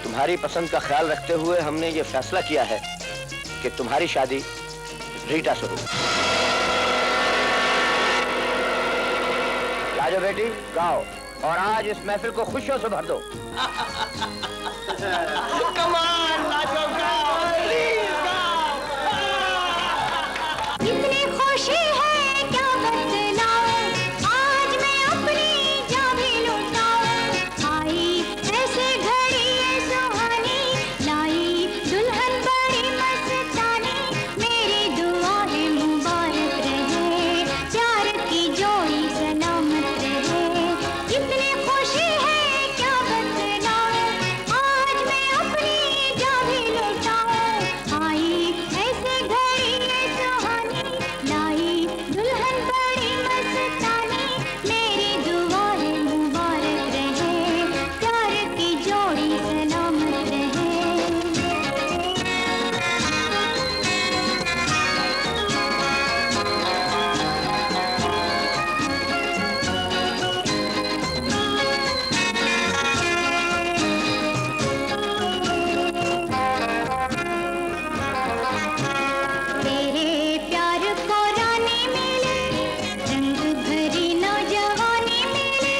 तुम्हारी पसंद का ख्याल रखते हुए हमने ये फैसला किया है कि तुम्हारी शादी रीटा से होगी। लाजो बेटी गाओ और आज इस महफिल को खुशियों से भर दो। कमान लाजो गाओ, प्लीज गाओ। इतनी खुशी है क्या बतलाऊं, आज मैं अपनी जान भी लुटाऊं। आई ऐसे घड़ी ये सुहानी, लाई दुल्हन बड़ी मस्तानी। मेरी दुआएं मुबारक रहे, प्यार की जोड़ी सलामत रहे। इतनी खुशी है क्या बतलाऊं, आज मैं अपनी जान भी लुटाऊं। आई ऐसे घड़ी ये सुहानी, लाई दुल्हन बड़ी मस्तानी। मेरी दुआएं मुबारक रहे, प्यार की जोड़ी सलामत रहे। तेरे प्यार को रानी मिले, रंग भरी नौजवानी मिले।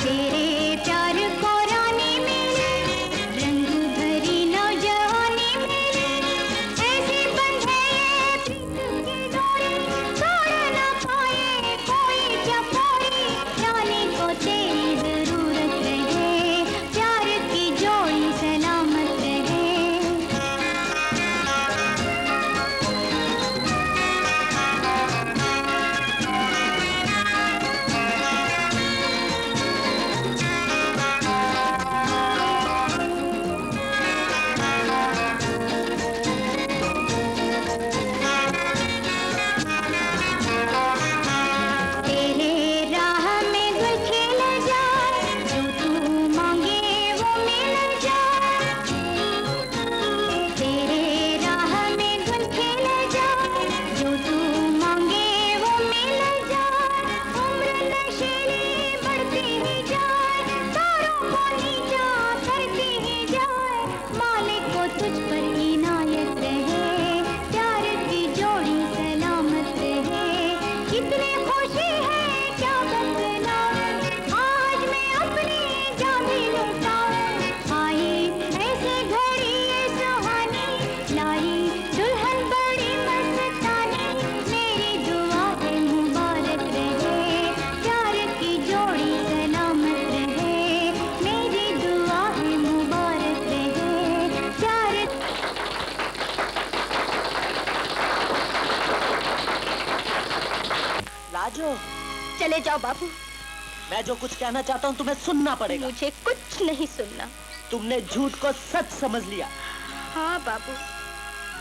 तेरे प्यार को रानी मिले, रंग भरी नौजवानी मिले। ऐसे बंधे ये प्रीत की डोरी, तोड़ न पाए कोई चकोरी। रानी को तेरी जरूरत रहे, प्यार की जोड़ी सलामत रहे। तेरे राह में गुल खिल जाए, जो तू मांगे वो मिल जाए। तेरे राह में गुल खिल जाए, जो तू मांगे वो मिल जाए। उम्र नशीली बढ़ती ही जाए, तारों को नीचा करती ही जाए। मालिक को तुझ पर इनायत रहे, प्यार की जोड़ी सलामत रहे। कितनी खुशी है क्या बतलाऊं, आज मैं अपनी जान भी लुटाऊं। आई ऐसे घड़ी ये सुहानी, लाई दुल्हन बड़ी मस्तानी। मेरी दुआएं मुबारक रहे, प्यार की जोड़ी सलामत रहे। मेरी दुआएं मुबारक रहे, प्यार। लाजो, चले जाओ बाबू, मैं जो कुछ कहना चाहता हूँ तुम्हें सुनना पड़ेगा। मुझे कुछ नहीं सुनना। तुमने झूठ को सच समझ लिया। हाँ बाबू,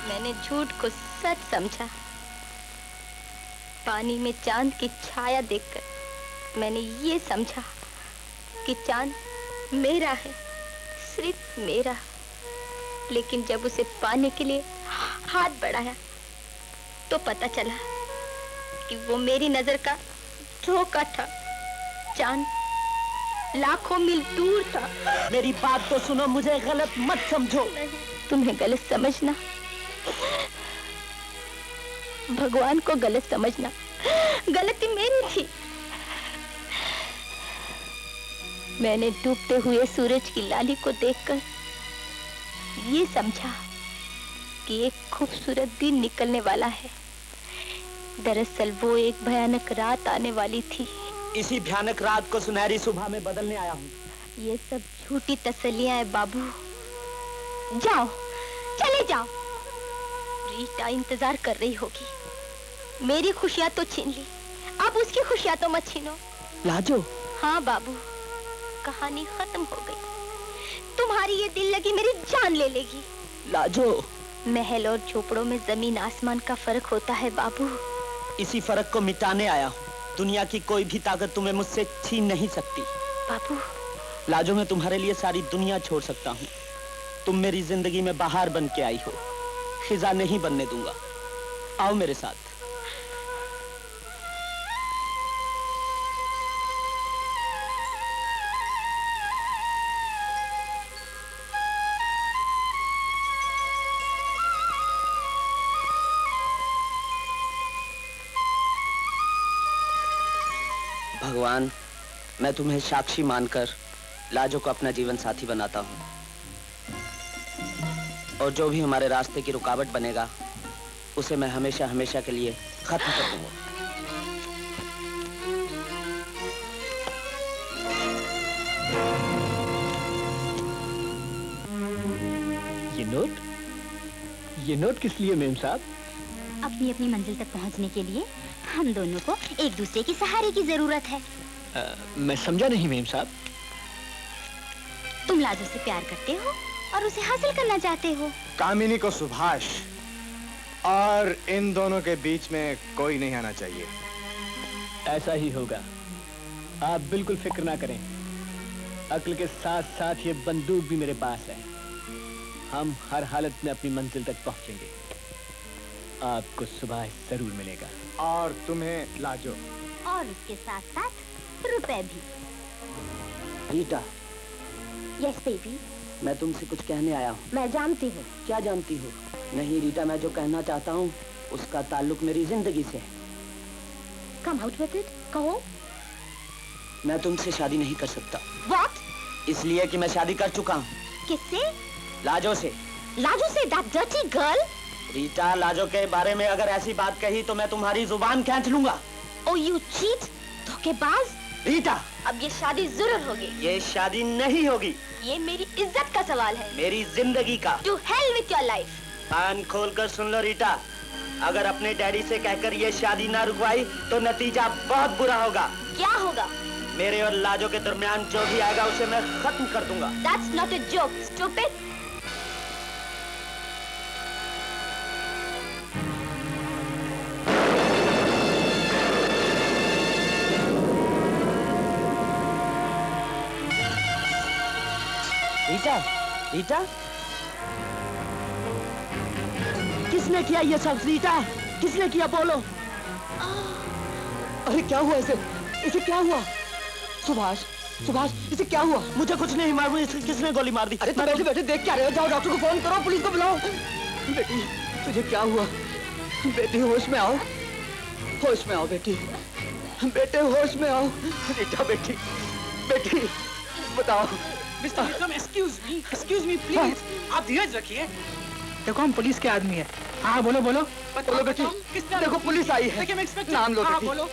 मैंने झूठ को सच समझा। पानी में चांद की छाया देखकर मैंने ये समझा कि चांद मेरा है, सिर्फ मेरा। लेकिन जब उसे पाने के लिए हाथ बढ़ाया तो पता चला कि वो मेरी नजर का धोखा था। चांद लाखों मील दूर था। मेरी बात तो सुनो, मुझे गलत मत समझो। तुम्हें गलत समझना, भगवान को गलत समझना, गलती मेरी थी। मैंने डूबते हुए सूरज की लाली को देखकर ये समझा कि एक खूबसूरत दिन निकलने वाला है। दरअसल वो एक भयानक रात आने वाली थी। इसी भयानक रात को सुनहरी सुबह में बदलने आया हूँ। ये सब झूठी तसल्लियां हैं बाबू। जाओ, चले जाओ। रीटा इंतजार कर रही होगी। मेरी खुशियां तो छीन ली, अब उसकी खुशियां तो मत छीनो। लाजो। हाँ बाबू, कहानी खत्म हो गई। तुम्हारी ये दिल लगी मेरी जान ले लेगी। लाजो। महल और झोपड़ों में जमीन आसमान का फर्क होता है बाबू। इसी फर्क को मिटाने आया हूँ। दुनिया की कोई भी ताकत तुम्हें मुझसे छीन नहीं सकती। बाबू। लाजो, मैं तुम्हारे लिए सारी दुनिया छोड़ सकता हूँ। तुम मेरी जिंदगी में बहार बन के आई हो, खिजा नहीं बनने दूंगा। आओ मेरे साथ। भगवान, मैं तुम्हें साक्षी मानकर लाजो को अपना जीवन साथी बनाता हूँ, और जो भी हमारे रास्ते की रुकावट बनेगा उसे मैं हमेशा हमेशा के लिए खत्म कर दूंगा। ये नोट किस लिए मेम साहब? अपनी अपनी मंजिल तक पहुंचने के लिए हम दोनों को एक दूसरे के सहारे की जरूरत है। मैं समझा नहीं मेम साहब। तुम लाजो से प्यार करते हो और उसे हासिल करना चाहते हो। कामिनी को सुभाष, और इन दोनों के बीच में कोई नहीं आना चाहिए। ऐसा ही होगा, आप बिल्कुल फिक्र ना करें। अक्ल के साथ साथ ये बंदूक भी मेरे पास है। हम हर हालत में अपनी मंजिल तक पहुंचेंगे। आपको सुभाष जरूर मिलेगा। और तुम्हें लाजो। और उसके साथ साथ रुपए भी। रीटा। Yes baby. मैं तुमसे कुछ कहने आया हूँ। मैं जानती हूँ। क्या जानती हो? नहीं रीटा, मैं जो कहना चाहता हूँ उसका ताल्लुक मेरी जिंदगी से है। कम आउट विद इट, कहो। मैं तुमसे शादी नहीं कर सकता। What? इसलिए कि मैं शादी कर चुका हूँ। किससे? लाजो से। लाजो से? that dirty girl? Rita, Lajo के बारे में अगर ऐसी बात कही तो मैं तुम्हारी जुबान खींच लूंगा। Oh, you cheat? धोखेबाज। रीटा, अब ये शादी जरूर होगी। ये शादी नहीं होगी। ये मेरी इज्जत का सवाल है। मेरी जिंदगी का। To hell with your life. कान खोलकर सुन लो रीटा, अगर अपने डैडी से कहकर ये शादी ना रुकवाई तो नतीजा बहुत बुरा होगा। क्या होगा? मेरे और लाजो के दरमियान जो भी आएगा उसे मैं खत्म कर दूंगा। That's not a joke, stupid. Rita, Rita, किसने किया ये सब? रीटा, किसने किया? बोलो। अरे क्या हुआ इसे? इसे क्या हुआ? सुभाष, सुभाष, इसे क्या हुआ? मुझे कुछ नहीं मालूम। इसे किसने गोली मार दी? अरे तुम बैठे बैठे देख क्या रहे हो? जाओ डॉक्टर को फोन करो, पुलिस को बुलाओ। बेटी, तुझे क्या हुआ? बेटी होश में आओ, होश में आओ बेटी, बेटे होश में आओ। रीटा बेटी, बेटी बताओ। Mister Vikram, excuse me please. आप धीरज रखिए। देखो हम पुलिस के आदमी हैं। हाँ बोलो बोलो। बोलो बेटी, देखो पुलिस आई है। नाम लो बेटी। बोलो।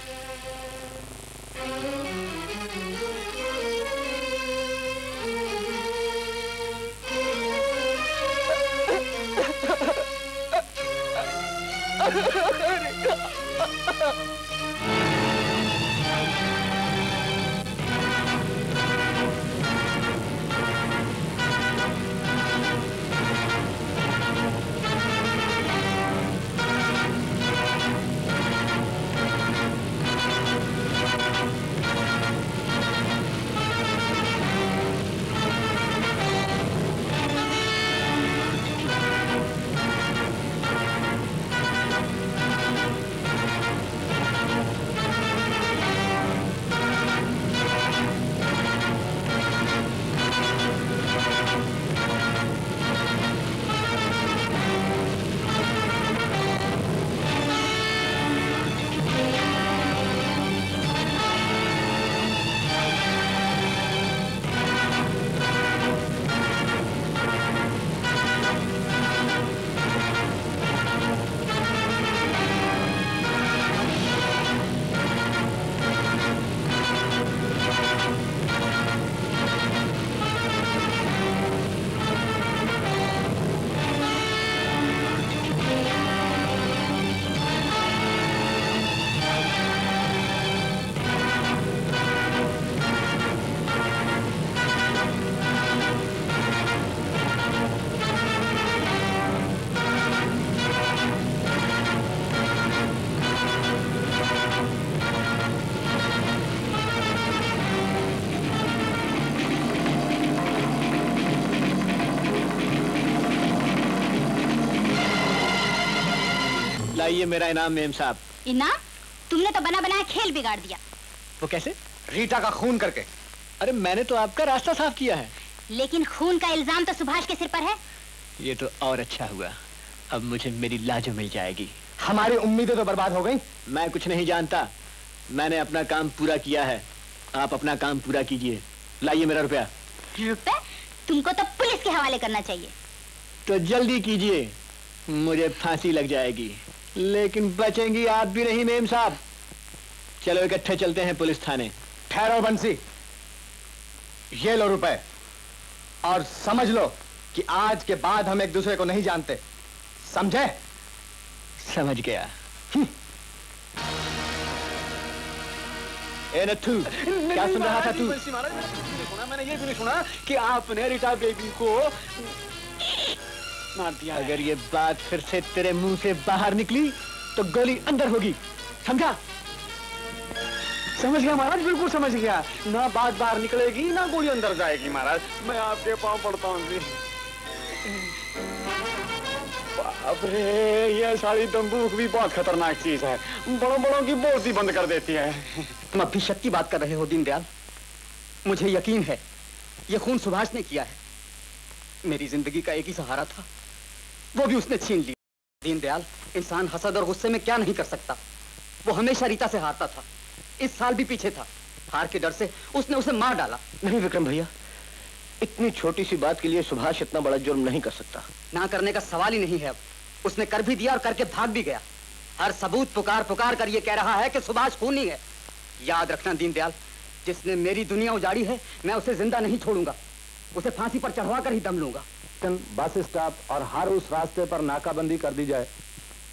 लाइए मेरा इनाम मेम साहब। इनाम? तुमने तो बना बनाया खेल बिगाड़ दिया। वो कैसे? रीटा का खून करके। अरे मैंने तो आपका रास्ता साफ किया है। लेकिन खून का इल्जाम तो सुभाष के सिर पर है। ये तो और अच्छा हुआ, अब मुझे मेरी लाजो मिल जाएगी। हमारी उम्मीदें तो बर्बाद हो गई। मैं कुछ नहीं जानता, मैंने अपना काम पूरा किया है, आप अपना काम पूरा कीजिए। लाइए मेरा रुपया। रुपए? तुमको तो पुलिस के हवाले करना चाहिए। तो जल्दी कीजिए, मुझे फांसी लग जाएगी, लेकिन बचेंगी आप भी नहीं मेम साहब। चलो इकट्ठे चलते हैं पुलिस थाने। ठहरो बंसी, ये लो रुपए और समझ लो कि आज के बाद हम एक दूसरे को नहीं जानते, समझे? समझ गया। ए नथु, क्या सुन रहा था तू? मैंने ये भी नहीं सुना कि आपने रीटा बेबी को मार दिया। अगर ये बात फिर से तेरे मुंह से बाहर निकली तो गोली अंदर होगी, समझा? समझ गया महाराज, बिल्कुल समझ गया। ना बात बाहर निकलेगी ना गोली अंदर जाएगी महाराज। मैं आपके पांव पड़ता हूँ जी। बाप रे, ये सारी बंदूक भी बहुत खतरनाक चीज है, बड़ों बड़ों की बोलती बंद कर देती है। तुम अब भी शक की बात कर रहे हो दीनदयाल? मुझे यकीन है ये खून सुभाष ने किया है। मेरी जिंदगी का एक ही सहारा था, वो भी उसने छीन लिया। दीनदयाल, इंसान हसद और गुस्से में क्या नहीं कर सकता। वो हमेशा रीता से हारता था, इस साल भी पीछे था। हार के डर से उसने उसे मार डाला। नहीं विक्रम भैया, इतनी छोटी सी बात के लिए सुभाष इतना बड़ा जुर्म नहीं कर सकता। ना करने का सवाल ही नहीं है। अब उसने कर भी दिया और करके भाग भी गया। हर सबूत पुकार पुकार कर ये कह रहा है कि सुभाष खूनी है। याद रखना दीनदयाल, जिसने मेरी दुनिया उजाड़ी है, मैं उसे जिंदा नहीं छोड़ूंगा। उसे फांसी पर चढ़वा कर ही दम लूंगा। बस स्टॉप और हर उस रास्ते पर नाकाबंदी कर दी जाए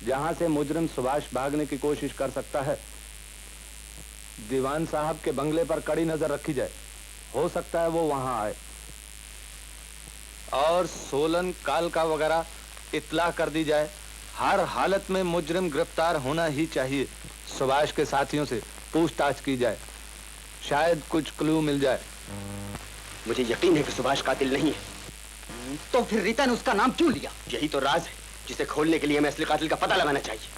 जहां से मुजरिम सुभाष भागने की कोशिश कर सकता है। दीवान साहब के बंगले पर कड़ी नजर रखी जाए, हो सकता है वो वहां आए। और सोलन कालका वगैरह इत्ला कर दी जाए। हर हालत में मुजरिम गिरफ्तार होना ही चाहिए। सुभाष के साथियों से पूछताछ की जाए, शायद कुछ क्लू मिल जाए। मुझे यकीन है कि सुभाष कातिल नहीं है। तो फिर रीता ने उसका नाम क्यों लिया? यही तो राज है जिसे खोलने के लिए हमें असली कातिल का पता लगाना चाहिए।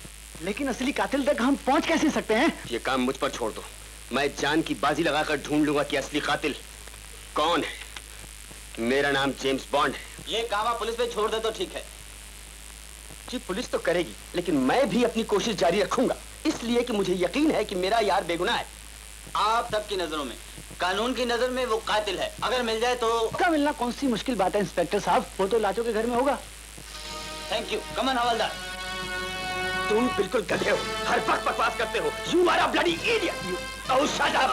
लेकिन असली कातिल तक हम पहुंच कैसे सकते हैं? ये काम मुझ पर छोड़ दो। मैं जान की बाजी लगाकर ढूंढ लूंगा कि असली कातिल कौन है। मेरा नाम जेम्स बॉन्ड है। ये काम आप पुलिस पे छोड़ दे तो ठीक है। जी पुलिस तो करेगी, लेकिन मैं भी अपनी कोशिश जारी रखूंगा, इसलिए कि मुझे यकीन है कि मेरा यार बेगुनाह है। आप सबकी नजरों में, कानून की नजर में वो कातिल है। अगर मिल जाए तो। उसका मिलना कौन सी मुश्किल बात है इंस्पेक्टर साहब, वो तो लाजो के घर में होगा। Thank you. कमन हवलदार। तुम बिल्कुल गधे हो, हर वक्त बकवास करते हो। You are a bloody idiot. Oh, shut up.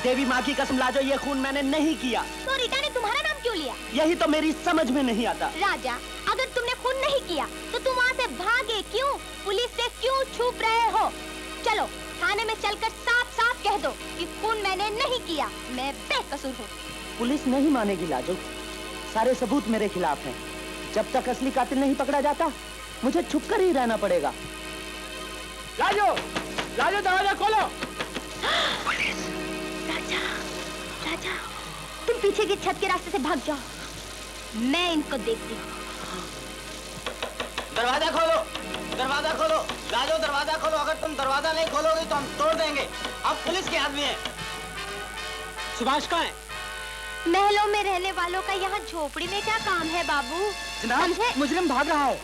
देवी माँ की कसम लाजो, ये खून मैंने नहीं किया। तो रीटा ने तुम्हारा नाम क्यों लिया? यही तो मेरी समझ में नहीं आता। राजा, अगर तुमने खून नहीं किया तो तुम वहाँ से भागे क्यों? पुलिस से क्यों छुप रहे हो? चलो थाने में चलकर साफ साफ कह दो कि खून मैंने नहीं किया, मैं बेकसूर हूँ। पुलिस नहीं मानेगी लाजो, सारे सबूत मेरे खिलाफ हैं। जब तक असली कातिल नहीं पकड़ा जाता, मुझे छुपकर ही रहना पड़ेगा। लाजो, लाजो दरवाजा खोलो। पुलिस। राजा, राजा, तुम पीछे की छत के रास्ते से भाग जाओ, मैं इनको देखती हूँ। दरवाजा खोलो, दरवाजा खोलो। लाजो दरवाजा खोलो। अगर तुम दरवाजा नहीं खोलोगे तो हम तोड़ देंगे। अब पुलिस के आदमी हैं। सुभाष कहाँ है? महलों में रहने वालों का यहाँ झोपड़ी में क्या काम है बाबू? समझे? मुजरिम भाग रहा है।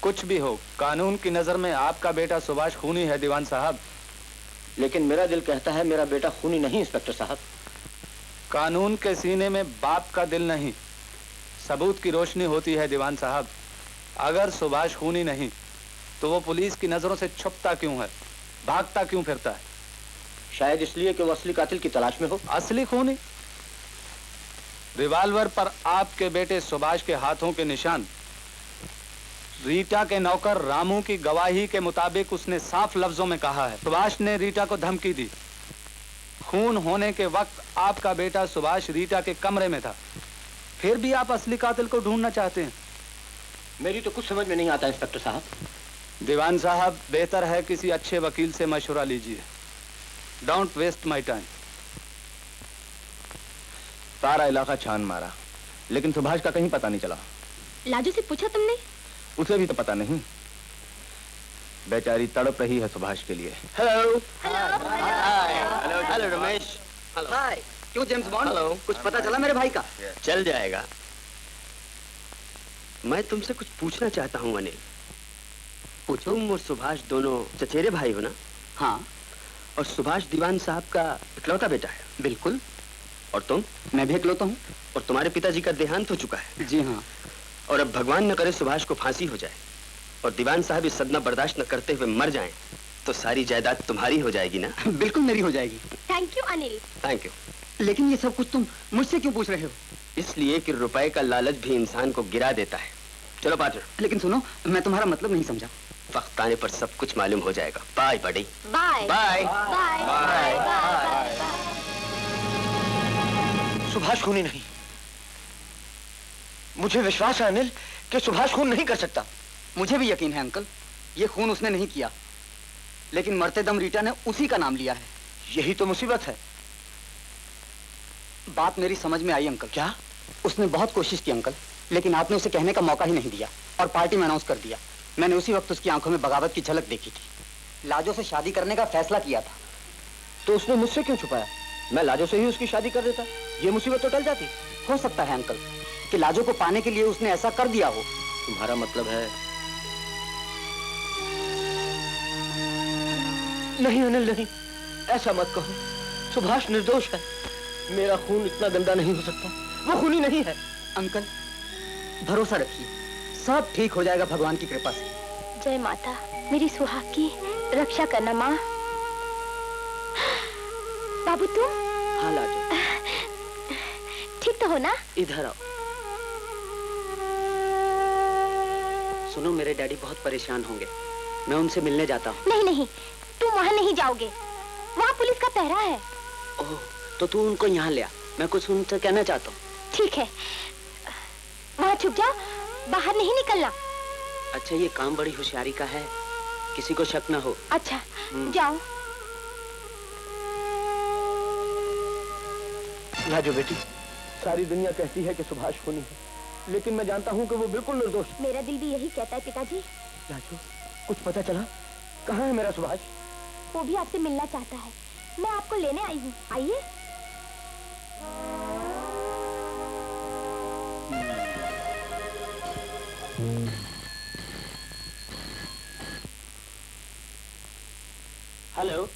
कुछ भी हो, कानून की नजर में आपका बेटा सुभाष खूनी है दीवान साहब। लेकिन मेरा दिल कहता है मेरा बेटा खूनी नहीं इंस्पेक्टर साहब। कानून के सीने में बाप का दिल नहीं, सबूत की रोशनी होती है दीवान साहब। अगर सुभाष खूनी नहीं तो वो पुलिस की नजरों से छुपता क्यों है, भागता क्यों फिरता है? शायद इसलिए कि वो असली कातिल की तलाश में हो। असली खूनी? रिवाल्वर पर आपके बेटे सुभाष के हाथों के निशान। रीटा के नौकर रामू की गवाही के मुताबिक उसने साफ लफ्जों में कहा है सुभाष ने रीटा को धमकी दी। खून होने के वक्त आपका बेटा सुभाष रीटा के कमरे में था, फिर भी आप असली कातिल को ढूंढना चाहते हैं। मेरी तो कुछ समझ में नहीं आता इंस्पेक्टर साहब। दीवान साहब, बेहतर है किसी अच्छे वकील से मशवरा लीजिए। Don't waste my time. सारा इलाका छान मारा, लेकिन सुभाष का कहीं पता नहीं चला। लाजो से पूछा तुमने? उसे भी तो पता नहीं। बेचारी तड़प रही है सुभाष के लिए। Hello hello hello Ramesh. Hi. क्यों जेम्स बॉन्ड? हेलो। कुछ पता चला मेरे भाई का? चल जाएगा। मैं तुमसे कुछ पूछना चाहता हूँ अनिल। पूछो। तुम और सुभाष दोनों चचेरे भाई हो ना? हाँ। और सुभाष दीवान साहब का इकलौता बेटा है? बिल्कुल। और तुम? मैं भी इकलौता हूँ। और तुम्हारे पिताजी का देहांत हो चुका है? जी हाँ। और अब भगवान न करे सुभाष को फांसी हो जाए और दीवान साहब इस सदमा बर्दाश्त न करते हुए मर जाएं, तो सारी जायदाद तुम्हारी हो जाएगी ना? बिल्कुल मेरी हो जाएगी। Thank you Anil. Thank you. लेकिन ये सब कुछ तुम मुझसे क्यों पूछ रहे हो? इसलिए कि रुपए का लालच भी इंसान को गिरा देता है। चलो पार्टनर। लेकिन सुनो, मैं तुम्हारा मतलब नहीं समझा। वक्त आने पर सब कुछ मालूम हो जाएगा। बाय बड़ी। Bye bye bye bye. Subhash खूनी नहीं। मुझे विश्वास है अनिल कि सुभाष खून नहीं कर सकता। मुझे भी यकीन है अंकल, ये खून उसने नहीं किया, लेकिन मरते दम रीटा ने उसी का नाम लिया है। यही तो मुसीबत है। बात मेरी समझ में आई अंकल। क्या? उसने बहुत कोशिश की अंकल, लेकिन आपने उसे कहने का मौका ही नहीं दिया और पार्टी में अनाउंस कर दिया। मैंने उसी वक्त उसकी आंखों में बगावत की झलक देखी थी। लाजो से शादी करने का फैसला किया था। तो उसने मुझसे क्यों छुपाया? मैं लाजो से ही उसकी शादी कर देता, ये मुसीबत तो टल जाती। हो सकता है अंकल कि लाजो को पाने के लिए उसने ऐसा कर दिया हो। तुम्हारा मतलब है? नहीं अनिल नहीं, ऐसा मत कहो। सुभाष निर्दोष है। मेरा खून इतना गंदा नहीं हो सकता। वो खूनी नहीं है। अंकल भरोसा रखिए, सब ठीक हो जाएगा भगवान की कृपा से। जय माता, मेरी सुहाग की रक्षा करना माँ। बाबू तुम? हाँ लाजो। ठीक तो हो ना? इधर आओ। सुनो, मेरे डैडी बहुत परेशान होंगे, मैं उनसे मिलने जाता हूँ। नहीं नहीं, तुम वहाँ नहीं जाओगे, वहाँ पुलिस का पहरा है। ओह, तो तू उनको यहाँ ले आ, मैं कुछ उनसे कहना चाहता हूँ। ठीक है, वहाँ छुप जाओ, बाहर नहीं निकलना। अच्छा, ये काम बड़ी होशियारी का है, किसी को शक ना हो। अच्छा, जाओ। लाजो बेटी, सारी दुनिया कहती है कि सुभाष खूनी है, लेकिन मैं जानता हूँ कि वो बिल्कुल निर्दोष है। मेरा दिल भी यही कहता है पिताजी। लाजो, कुछ पता चला? कहाँ है मेरा सुभाष? वो भी आपसे मिलना चाहता है, मैं आपको लेने आई हूँ, आइए। Hello,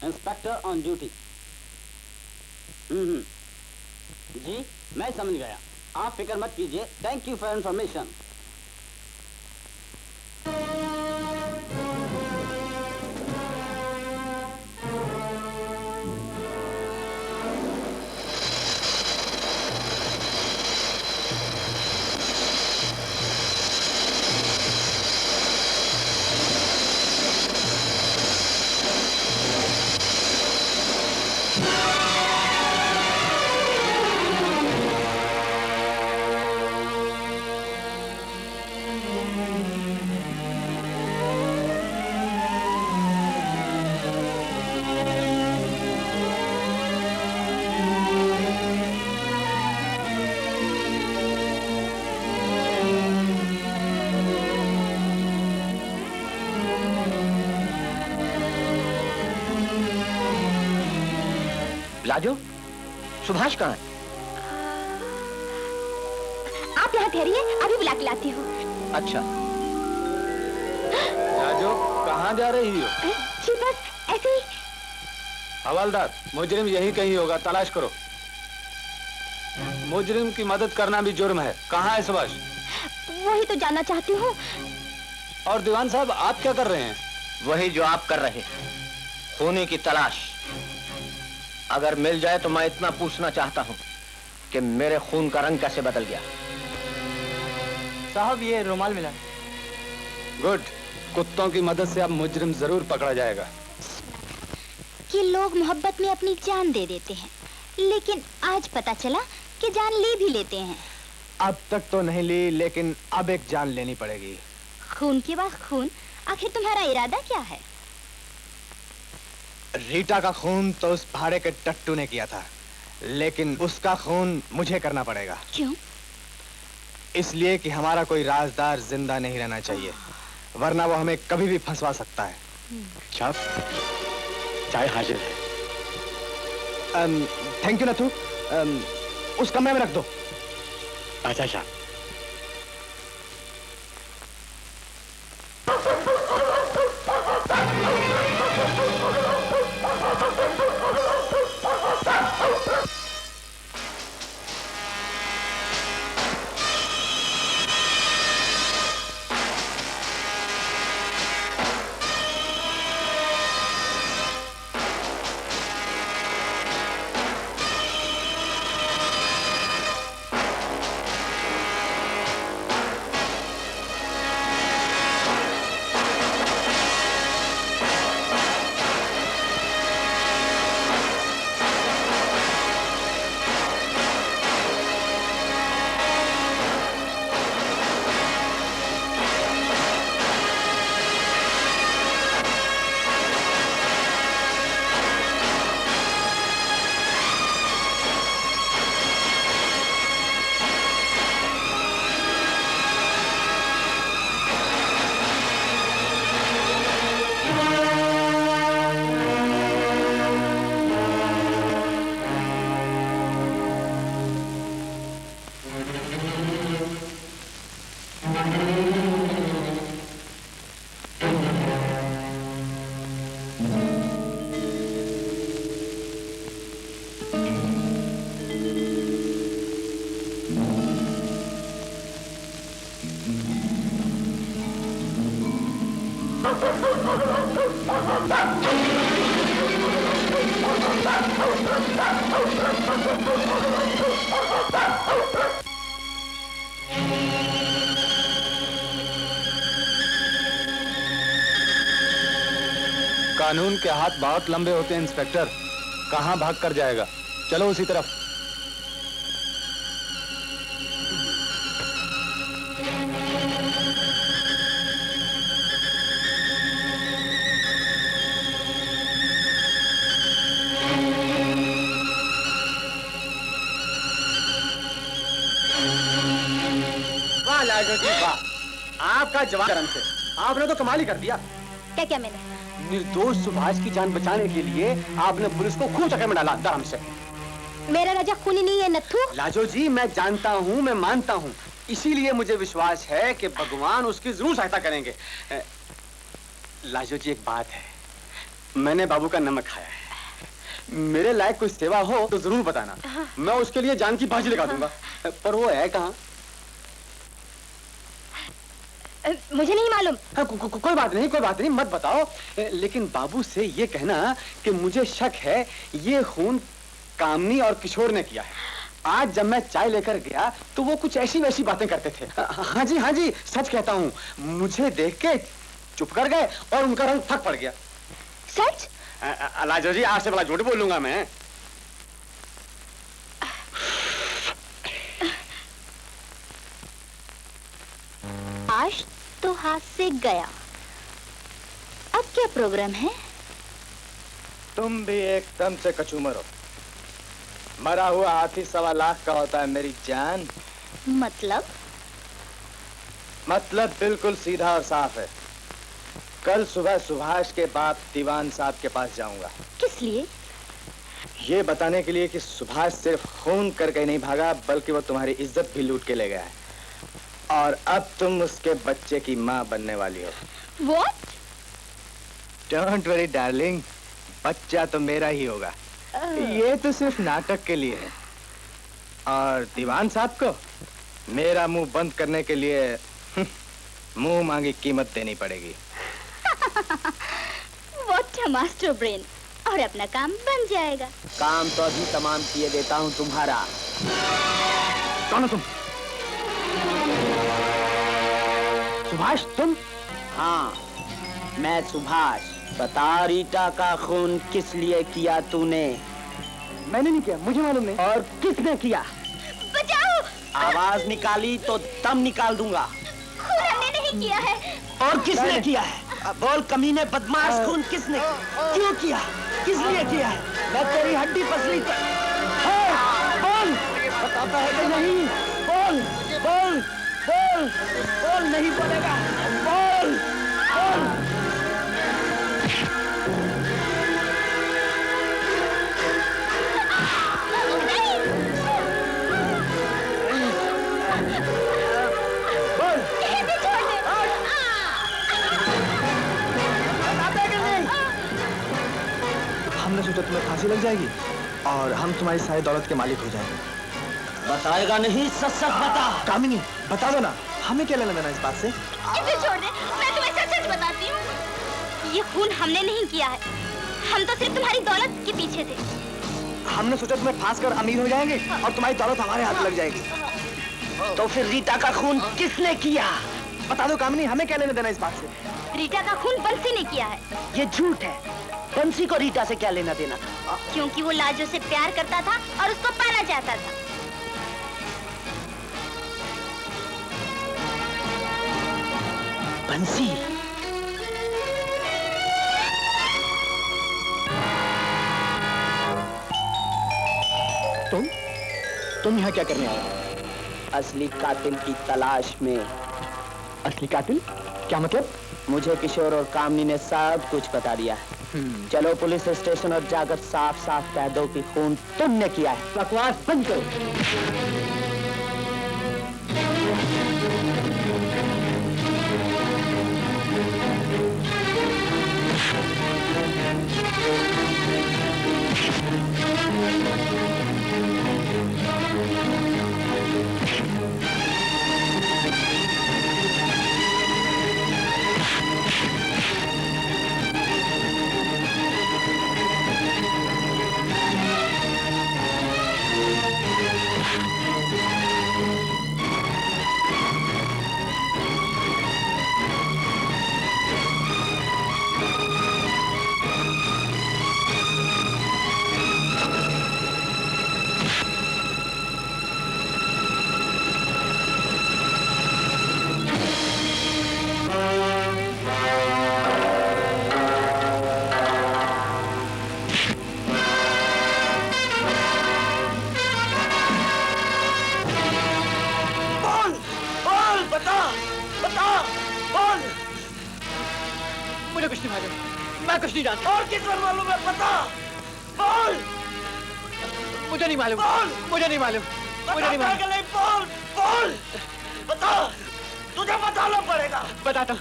inspector on duty. जी, मैं समझ गया, आप फिक्र मत कीजिए। Thank you for information. Lajo, Subhash कहाँ है? आप यहाँ ठहरिए, अभी बुला के लाती हूँ। अच्छा राजू, कहाँ जा रही हो? जी बस ऐसे ही। हवलदार, मुजरिम यही कहीं होगा, तलाश करो। मुजरिम की मदद करना भी जुर्म है। कहाँ है सुभाष? वही तो जानना चाहती हूँ। और दीवान साहब, आप क्या कर रहे हैं? वही जो आप कर रहे हैं, खूनी की तलाश। अगर मिल जाए तो मैं इतना पूछना चाहता हूँ कि मेरे खून का रंग कैसे बदल गया। साहब, ये रुमाल मिला। गुड। कुत्तों की मदद से अब मुजरिम जरूर पकड़ा जाएगा। कि लोग मोहब्बत में अपनी जान दे देते हैं, लेकिन आज पता चला कि जान ले भी लेते हैं। अब तक तो नहीं ली, लेकिन अब एक जान लेनी पड़ेगी। खून के बाद खून, आखिर तुम्हारा इरादा क्या है? रीटा का खून तो उस भाड़े के टट्टू ने किया था, लेकिन उसका खून मुझे करना पड़ेगा। क्यों? इसलिए कि हमारा कोई राजदार जिंदा नहीं रहना चाहिए, वरना वो हमें कभी भी फंसवा सकता है। साहब, चाय हाजिर है। Thank you Nathu. उस कमरे में रख दो। अच्छा साहब। कानून के हाथ बहुत लंबे होते हैं इंस्पेक्टर। कहां भाग कर जाएगा? चलो उसी तरफ। वाह लाजो जी वाह, आपका जवाब करम से। आपने तो कमाल ही कर दिया। क्या क्या मैंने? निर्दोष सुभाष की जान बचाने के लिए आपने पुलिस को खूब चक्कर में डाला धर्म से। मेरा राजा खूनी नहीं है नत्थू। लाजो जी, मैं जानता हूँ, मैं मानता हूँ, इसीलिए मुझे विश्वास है कि भगवान उसकी जरूर सहायता करेंगे। लाजो जी, एक बात है, मैंने बाबू का नमक खाया है। मेरे लायक कोई सेवा हो तो जरूर बताना। हाँ। मैं उसके लिए जान की बाजी लगा दूंगा। पर वो है कहाँ? मुझे नहीं मालूम। हाँ, कोई बात नहीं, कोई बात नहीं, मत बताओ। लेकिन बाबू से ये कहना कि मुझे शक है ये खून कामनी और किशोर ने किया है। आज जब मैं चाय लेकर गया तो वो कुछ ऐसी वैसी बातें करते थे। हाँ जी, हाँ जी, सच कहता हूँ, मुझे देख के चुप कर गए और उनका रंग फक पड़ गया। सच? लाजो जी, आज से बड़ा झूठ बोलूंगा मैं। आज तो हाथ से गया, अब क्या प्रोग्राम है? तुम भी एकदम से कचूमर हो। मरा हुआ हाथी 1.25 लाख का होता है मेरी जान। मतलब? मतलब बिल्कुल सीधा और साफ है। कल सुबह सुभाष के बाप दीवान साहब के पास जाऊंगा। किस लिए? ये बताने के लिए कि सुभाष सिर्फ खून करके नहीं भागा, बल्कि वो तुम्हारी इज्जत भी लूट के ले गया है। और अब तुम उसके बच्चे की माँ बनने वाली हो। What? डोंट वरी डार्लिंग, बच्चा तो मेरा ही होगा। ये तो सिर्फ नाटक के लिए है। और दीवान साहब को मेरा मुंह बंद करने के लिए मुंह मांगी कीमत देनी पड़ेगी। What a master brain! और अपना काम बन जाएगा। काम तो अभी तमाम किए देता हूँ तुम्हारा। कौन हो तुम? सुभाष तुम? हाँ, मैं सुभाष। बता रीटा का खून किस लिए किया तूने? मैंने नहीं किया, मुझे मालूम नहीं। और किसने किया? बचाओ! आवाज निकाली तो दम निकाल दूंगा। खून हमने नहीं किया है। और किसने किया है? बोल कमीने बदमाश, खून किसने क्यों किया, किस लिए किया है? मैं तेरी हड्डी पसली बोल, बताता है कि नहीं? बोल बोल बोल बोल, नहीं बोलेगा? बोल बोल। हमने सोचा तुम्हें फांसी लग जाएगी और हम तुम्हारी सारी दौलत के मालिक हो जाएंगे। बताएगा नहीं? सच सच बता। कामिनी बता दो ना, हमें क्या लेना देना इस बात से? इसे छोड़ दे, मैं तुम्हें सच सच बताती हूँ। ये खून हमने नहीं किया है, हम तो सिर्फ तुम्हारी दौलत के पीछे थे। हमने सोचा तुम्हें फांस कर अमीर हो जाएंगे और तुम्हारी दौलत हमारे हाथ लग जाएगी। तो फिर रीटा का खून किसने किया? बता दो कामिनी, हमें क्या लेना देना इस बात से? रीटा का खून बंसी ने किया है। ये झूठ है। बंसी को रीटा से क्या लेना देना? क्योंकि वो लाजो से प्यार करता था और उसको पाना चाहता था। बंसी? तुम यहाँ क्या करने आए? असली कातिल की तलाश में। असली कातिल? क्या मतलब? मुझे किशोर और कामनी ने सब कुछ बता दिया है। चलो पुलिस स्टेशन और जाकर साफ साफ कह दो कि खून तुमने किया है। बकवास बंद करो। मैं कुछ नहीं जानता। और किस पर मालूम है? बता, बोल। मुझे नहीं मालूम। मुझे नहीं मालूम। मुझे नहीं मालूम। नहीं, बोल बोल, बता, तुझे बताना पड़ेगा। बताता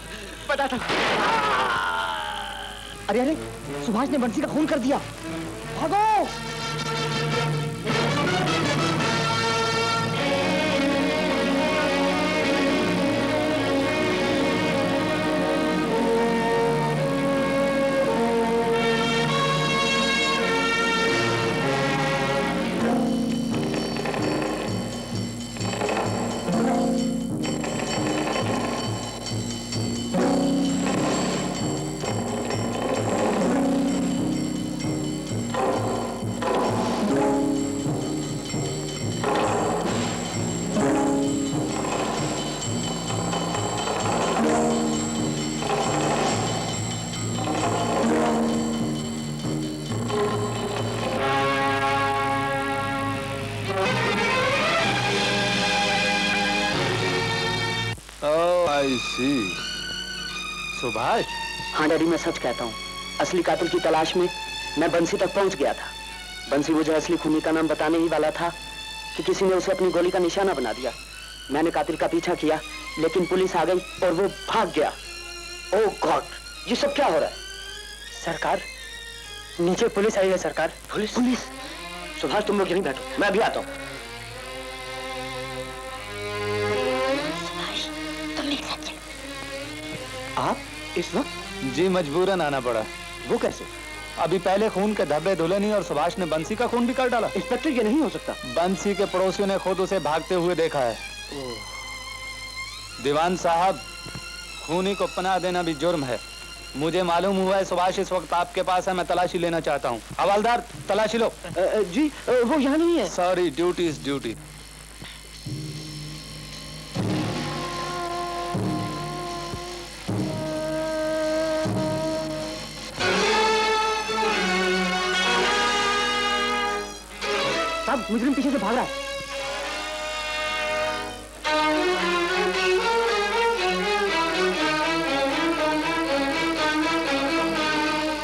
बताता। अरे अरे, सुभाष ने बंसी का खून कर दिया। भागो। सुभाष? हाँ डैडी, मैं सच कहता हूँ। असली कातिल की तलाश में मैं बंसी तक पहुँच गया था। बंसी मुझे असली खूनी का नाम बताने ही वाला था कि किसी ने उसे अपनी गोली का निशाना बना दिया। मैंने कातिल का पीछा किया, लेकिन पुलिस आ गई और वो भाग गया। ओह गॉड, ये सब क्या हो रहा है? सरकार, नीचे पुलिस आई है सरकार। पुलिस? पुलिस? सुभाष तुम लोग यहीं बैठो, मैं अभी आता हूँ। सुभाष, तुम मेरे साथ चलो। आप इस वक्त? जी मजबूरन आना पड़ा। वो कैसे? अभी पहले खून के धब्बे धुले नहीं और सुभाष ने बंसी का खून भी कर डाला। इंस्पेक्टर, ये नहीं हो सकता। बंसी के पड़ोसियों ने खुद उसे भागते हुए देखा है। दीवान साहब, खूनी को पनाह देना भी जुर्म है। मुझे मालूम हुआ है सुभाष इस वक्त आपके पास है, मैं तलाशी लेना चाहता हूँ। हवालदार, तलाशी लो। जी वो यहाँ नहीं है। Sorry, duty is duty. साहब, मुजरिम पीछे से भाग रहा है।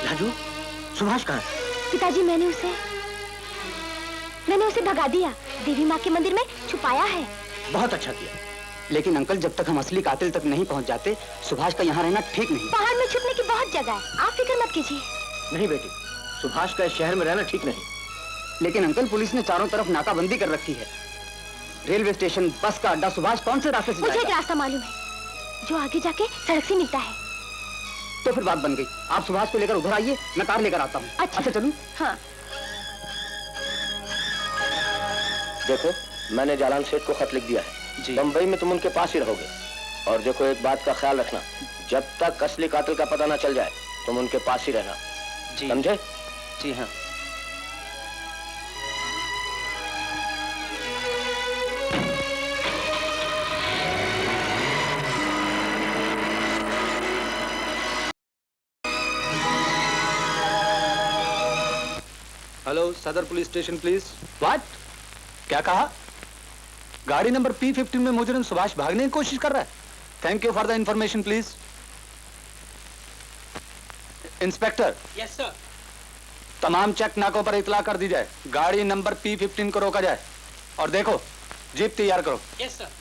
राजू, सुभाष कहाँ है? पिताजी, मैंने उसे भगा दिया। देवी माँ के मंदिर में छुपाया है। बहुत अच्छा किया। लेकिन अंकल, जब तक हम असली कातिल तक नहीं पहुंच जाते, सुभाष का यहाँ रहना ठीक नहीं। पहाड़ में छुपने की बहुत जगह है, आप फिक्र मत कीजिए। नहीं बेटी, सुभाष का इस शहर में रहना ठीक नहीं। लेकिन अंकल, पुलिस ने चारों तरफ नाकाबंदी कर रखी है। रेलवे स्टेशन, बस का अड्डा, सुभाष कौन से रास्ते से मुझे एक जाएगा? रास्ता मालूम है जो आगे जाके सड़क से मिलता है। तो फिर बात बन गई। आप सुभाष को लेकर उधर आइए, मैं कार लेकर आता हूँ। अच्छा चलूं? हाँ। देखो, मैंने जालान सेठ को खत लिख दिया है। बम्बई में तुम उनके पास ही रहोगे। और देखो, एक बात का ख्याल रखना, जब तक असली कातिल का पता ना चल जाए तुम उनके पास ही रहना। समझे? जी हाँ। हेलो, सदर पुलिस स्टेशन प्लीज। व्हाट? क्या कहा? गाड़ी नंबर P15 में मुजरिम सुभाष भागने की कोशिश कर रहा है। Thank you for the information please. Inspector. Yes sir. तमाम चेक नाकों पर इतला कर दी जाए, गाड़ी नंबर P15 को रोका जाए। और देखो, जीप तैयार करो। Yes sir.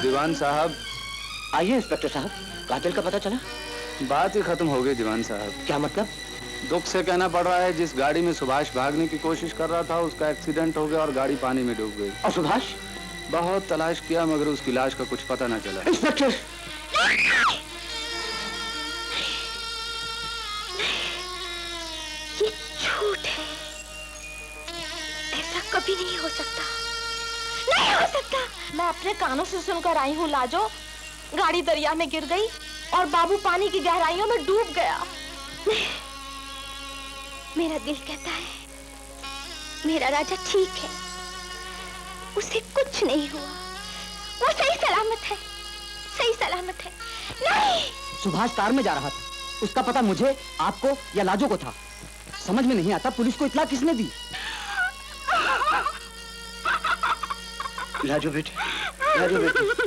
दीवान साहब। आइए इंस्पेक्टर साहब, कातिल का पता चला? बात ही खत्म हो गई दीवान साहब। क्या मतलब? दुख से कहना पड़ रहा है, जिस गाड़ी में सुभाष भागने की कोशिश कर रहा था उसका एक्सीडेंट हो गया और गाड़ी पानी में डूब गई। और सुभाष? बहुत तलाश किया मगर उसकी लाश का कुछ पता न चला। इंस्पेक्टर! ये झूठ है, ऐसा कभी नहीं हो सकता, नहीं हो सकता। मैं अपने कानों से सुनकर आई हूँ लाजो, गाड़ी दरिया में गिर गई और बाबू पानी की गहराइयों में डूब गया। मेरा दिल कहता है मेरा राजा ठीक है, उसे कुछ नहीं हुआ, वो सही सलामत है, सही सलामत है। नहीं! सुभाष कार में जा रहा था, उसका पता मुझे, आपको या लाजो को था। समझ में नहीं आता पुलिस को इत्तला किसने दी। लाजो बेटे, लाजो बेटे।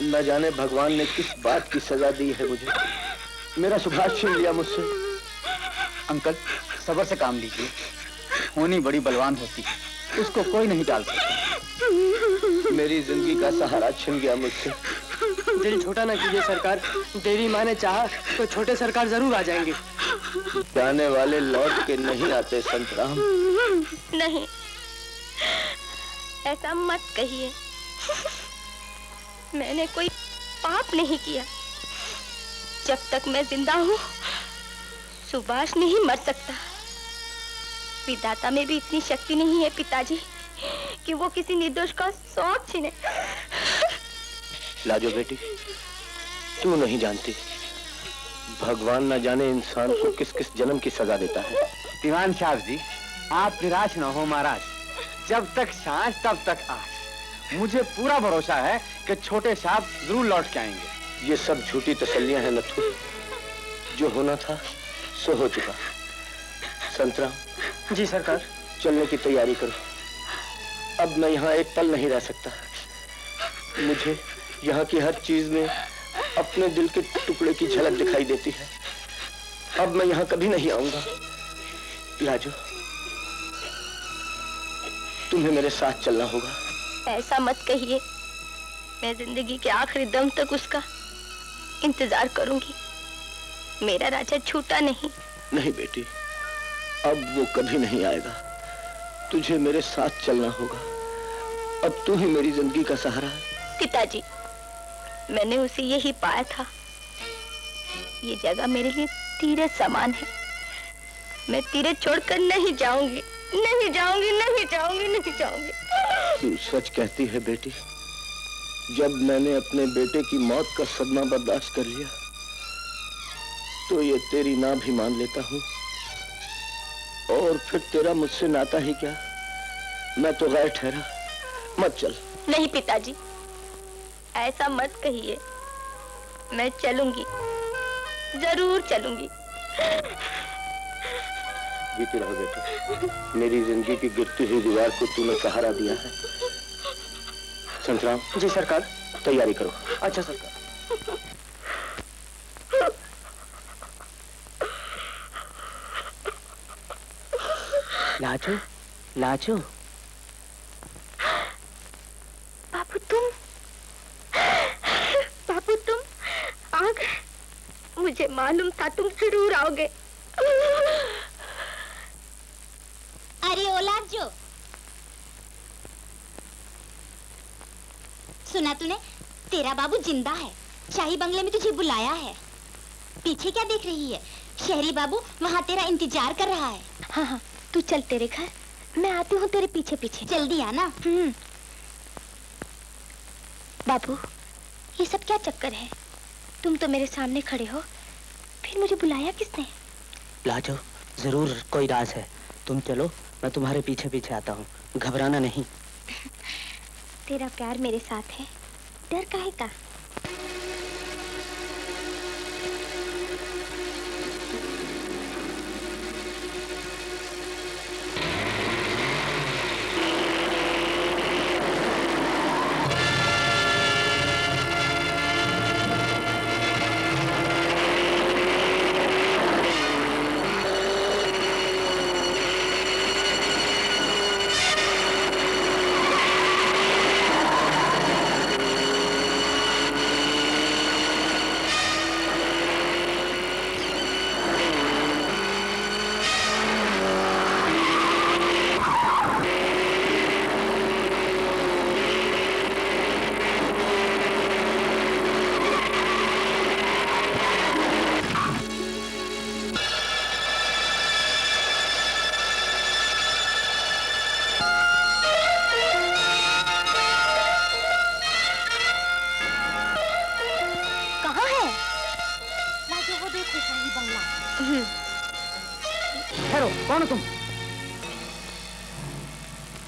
न जाने भगवान ने किस बात की सजा दी है मुझे। मेरा सुभाष छीन लिया मुझसे। अंकल, सब्र से काम लीजिए। होनी बड़ी बलवान होती है, उसको कोई नहीं डाल सकता। मेरी जिंदगी का सहारा छिन गया मुझसे। दिल छोटा ना कीजिए सरकार, देवी माँ ने चाहा तो छोटे सरकार जरूर आ जाएंगे। जाने वाले लौट के नहीं आते संतराम। नहीं, ऐसा मत कहिए। मैंने कोई पाप नहीं किया। जब तक मैं जिंदा हूँ सुभाष नहीं मर सकता। विधाता में भी इतनी शक्ति नहीं है पिताजी कि वो किसी निर्दोष का शौक छीने। लाजो बेटी, तू नहीं जानती भगवान न जाने इंसान को किस किस जन्म की सजा देता है। दीवान साहब जी, आप निराश न हो महाराज। जब तक सांस तब तक आस। मुझे पूरा भरोसा है कि छोटे साहब जरूर लौट के आएंगे। ये सब झूठी तसल्लियां हैं नथु। जो होना था सो हो चुका। संतराम जी सरकार। चलने की तैयारी करो। अब मैं यहाँ एक पल नहीं रह सकता। मुझे यहाँ की हर चीज में अपने दिल के टुकड़े की झलक दिखाई देती है। अब मैं यहाँ कभी नहीं आऊंगा। लाजो, तुम्हें मेरे साथ चलना होगा। ऐसा मत कहिए। मैं जिंदगी के आखिरी दम तक उसका इंतजार करूंगी। मेरा राजा छूटा नहीं। नहीं बेटी, अब वो कभी नहीं आएगा। तुझे मेरे साथ चलना होगा। अब तू ही मेरी जिंदगी का सहारा है। पिताजी, मैंने उसे यही पाया था। ये जगह मेरे लिए तीरथ समान है। मैं तीरथ छोड़कर नहीं जाऊंगी, नहीं जाऊंगी, नहीं जाऊंगी, नहीं जाऊंगी। तू सच कहती है बेटी। जब मैंने अपने बेटे की मौत का सदमा बर्दाश्त कर लिया तो ये तेरी ना भी मान लेता हूँ। और फिर तेरा मुझसे नाता ही क्या, मैं तो गैर ठहरा। मत चल। नहीं पिताजी, ऐसा मत कहिए। मैं चलूंगी, जरूर चलूंगी। जीती रहो बेटी। मेरी जिंदगी की गिरती हुई दीवार को तूने सहारा दिया है। संतराम जी सरकार। तैयारी करो। अच्छा सरकार। लाजो, लाजो। बापू तुम आ गए। मुझे मालूम था तुम जरूर आओगे। अरे औलाद जो, सुना तूने? तेरा बाबू जिंदा है। शाही बंगले में तुझे बुलाया है। पीछे क्या देख रही है? शहरी बाबू वहाँ तेरा इंतजार कर रहा है। हाँ हाँ, तू चल तेरे घर, मैं आती हूँ तेरे पीछे पीछे। जल्दी आना। बाबू, ये सब क्या चक्कर है? तुम तो मेरे सामने खड़े हो, फिर मुझे बुलाया किसने? लाजो, जरूर कोई राज है। तुम चलो, मैं तुम्हारे पीछे पीछे आता हूँ। घबराना नहीं। तेरा प्यार मेरे साथ है, डर काहे का? ठहरो, कौन हो तुम?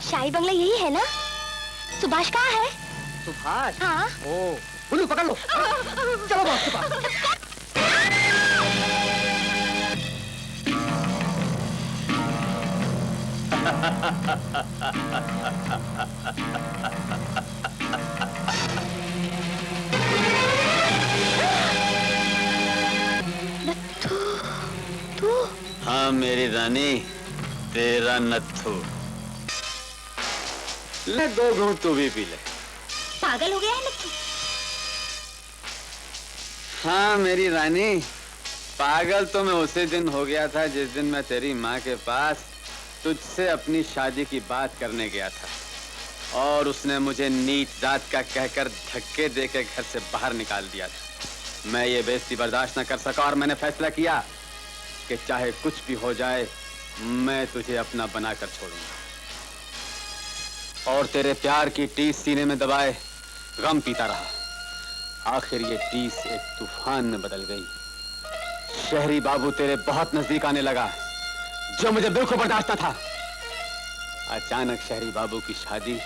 शाही बंगला यही है ना? सुभाष कहाँ है? सुभाष? हाँ। ओ, बुल्लू पकड़ लो। चलो बॉस के पास। तू? हाँ मेरी रानी, तेरा नत्थू। ले दो घूंट तू भी पी ले। पागल हो गया है नत्थू? हाँ मेरी रानी, पागल तो मैं उसी दिन हो गया था जिस दिन मैं तेरी माँ के पास तुझसे अपनी शादी की बात करने गया था और उसने मुझे नीच जात का कहकर धक्के देकर घर से बाहर निकाल दिया था। मैं ये बेइज्जती बर्दाश्त न कर सका और मैंने फैसला किया कि चाहे कुछ भी हो जाए मैं तुझे अपना बनाकर छोड़ूंगा और तेरे प्यार की टीस सीने में दबाए गम पीता रहा। आखिर ये टीस एक तूफान में बदल गई। शहरी बाबू तेरे बहुत नजदीक आने लगा, जो मुझे बिल्कुल बर्दाश्त न था। अचानक शहरी बाबू की शादी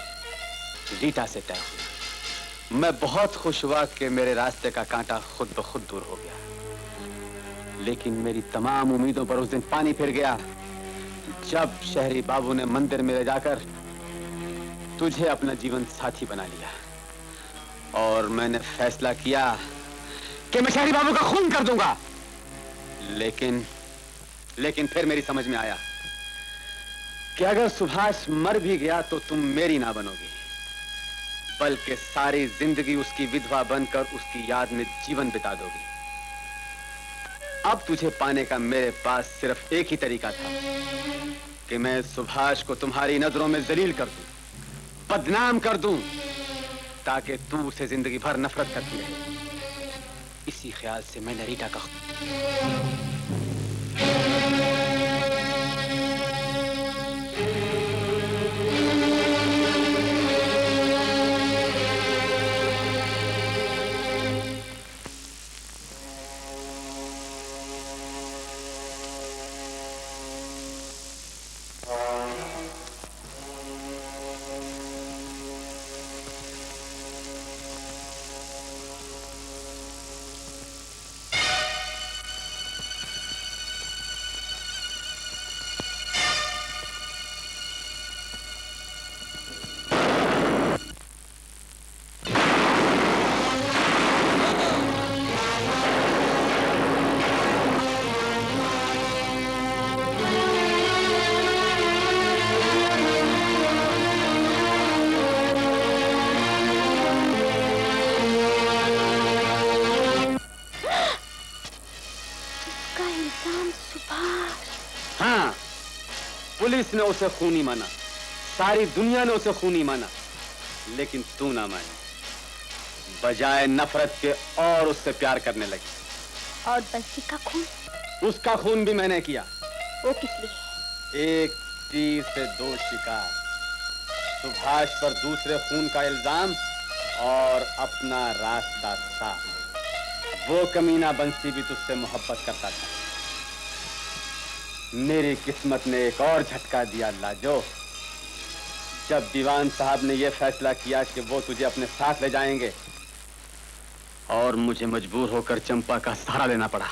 रीटा से तय हुई। मैं बहुत खुश हुआ कि मेरे रास्ते का कांटा खुद ब खुद दूर हो गया, लेकिन मेरी तमाम उम्मीदों पर उस दिन पानी फिर गया जब शहरी बाबू ने मंदिर में ले जाकर तुझे अपना जीवन साथी बना लिया और मैंने फैसला किया कि मैं शहरी बाबू का खून कर दूंगा। लेकिन फिर मेरी समझ में आया कि अगर सुभाष मर भी गया तो तुम मेरी ना बनोगी, बल्कि सारी जिंदगी उसकी विधवा बनकर उसकी याद में जीवन बिता दोगी। अब तुझे पाने का मेरे पास सिर्फ एक ही तरीका था कि मैं सुभाष को तुम्हारी नजरों में जलील कर दूं, बदनाम कर दूं, ताकि तू उसे जिंदगी भर नफरत करती रहे। इसी ख्याल से मैंने रीटा का पुलिस ने उसे खूनी माना, सारी दुनिया ने उसे खूनी माना, लेकिन तू ना मानी। बजाय नफरत के और उससे प्यार करने लगी। और बंसी का खून? उसका खून भी मैंने किया। वो किस लिए? एक तीर से दो शिकार, सुभाष पर दूसरे खून का इल्जाम और अपना रास्ता साफ। वो कमीना बंसी भी तुझसे मोहब्बत करता था। मेरी किस्मत ने एक और झटका दिया लाजो, जब दीवान साहब ने यह फैसला किया कि वो तुझे अपने साथ ले जाएंगे और मुझे मजबूर होकर चंपा का सहारा लेना पड़ा।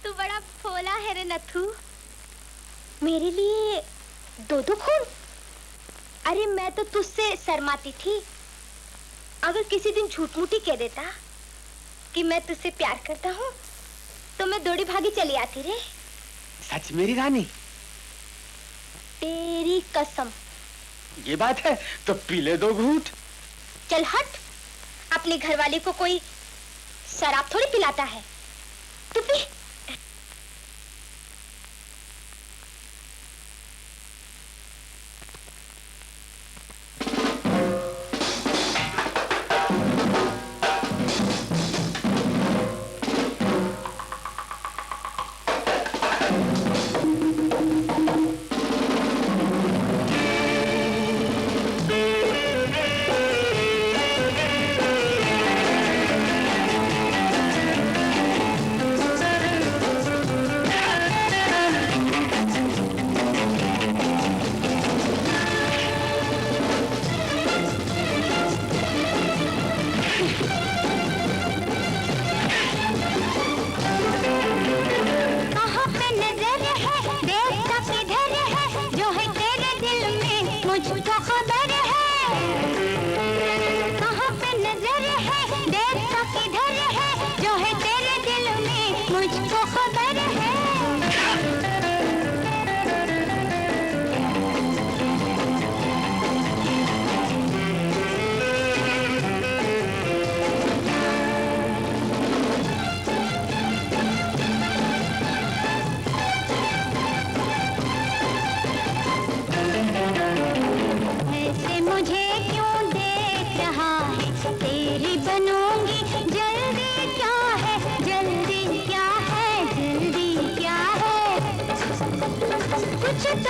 तू बड़ा भोला है रे नथु। मेरे लिए दो खून? अरे मैं तो तुझसे शर्माती थी। अगर किसी दिन झूठ मूठी कह देता कि मैं तुझसे प्यार करता हूँ तो मैं दौड़ी भागी चली आती रे। सच मेरी रानी? तेरी कसम। ये बात है तो पी ले दो घूंट। चल हट, अपनी घरवाली को कोई शराब थोड़ी पिलाता है। तू पी।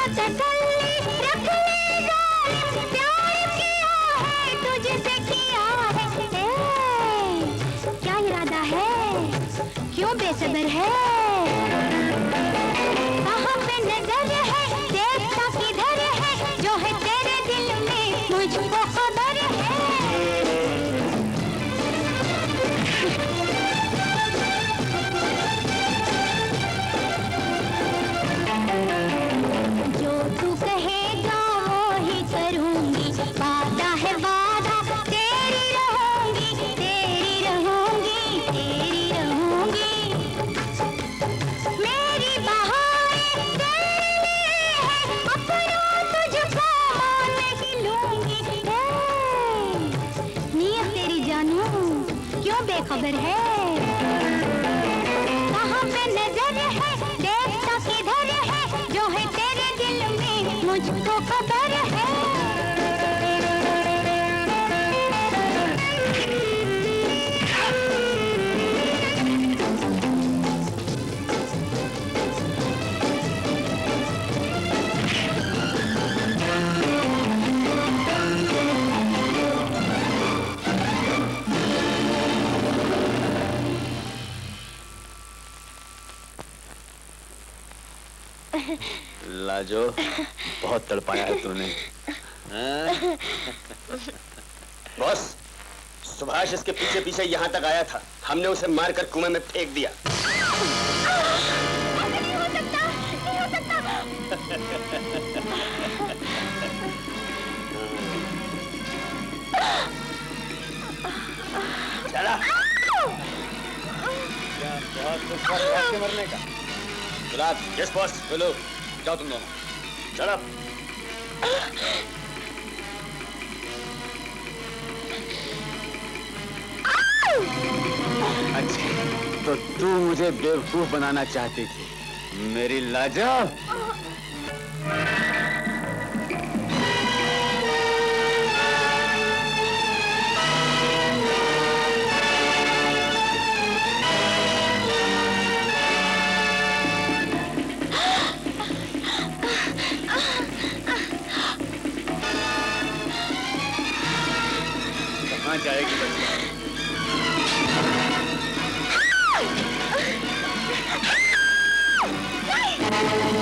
तसल्ली रख ले जालिम, प्यार किया है तुझसे किया है। क्या इरादा है, क्यों बेसब्र है? कहाँ पे नजर है, देखता किधर है, जो है तेरे दिल में मुझको खबर है। जो तू कहेगा वो ही करूंगी, वादा है वादा, तेरी रहूंगी, तेरी रहूंगी, तेरी रहूंगी। मेरी बहारें तेरे लिए है, अपना तुझको नहीं लूंगी। नियत तेरी जानू, क्यों बेखबर है? कहाँ पे नजर है, देखता किधर है, जो है तेरे दिल में मुझको खबर है। लाजो, बहुत तड़पाया है तूने। बॉस, सुभाष इसके पीछे पीछे यहाँ तक आया था, हमने उसे मारकर कुएं में फेंक दिया। नहीं हो सकता, नहीं हो सकता। चला। बहुत खुश के मरने का। गुलाब, यस बॉस, बोलो, जाओ तुम दोनों। चला। अच्छा, तो तू मुझे बेवकूफ बनाना चाहती थी, मेरी लाजो। कहाँ जाएगी बच्चा? नहीं।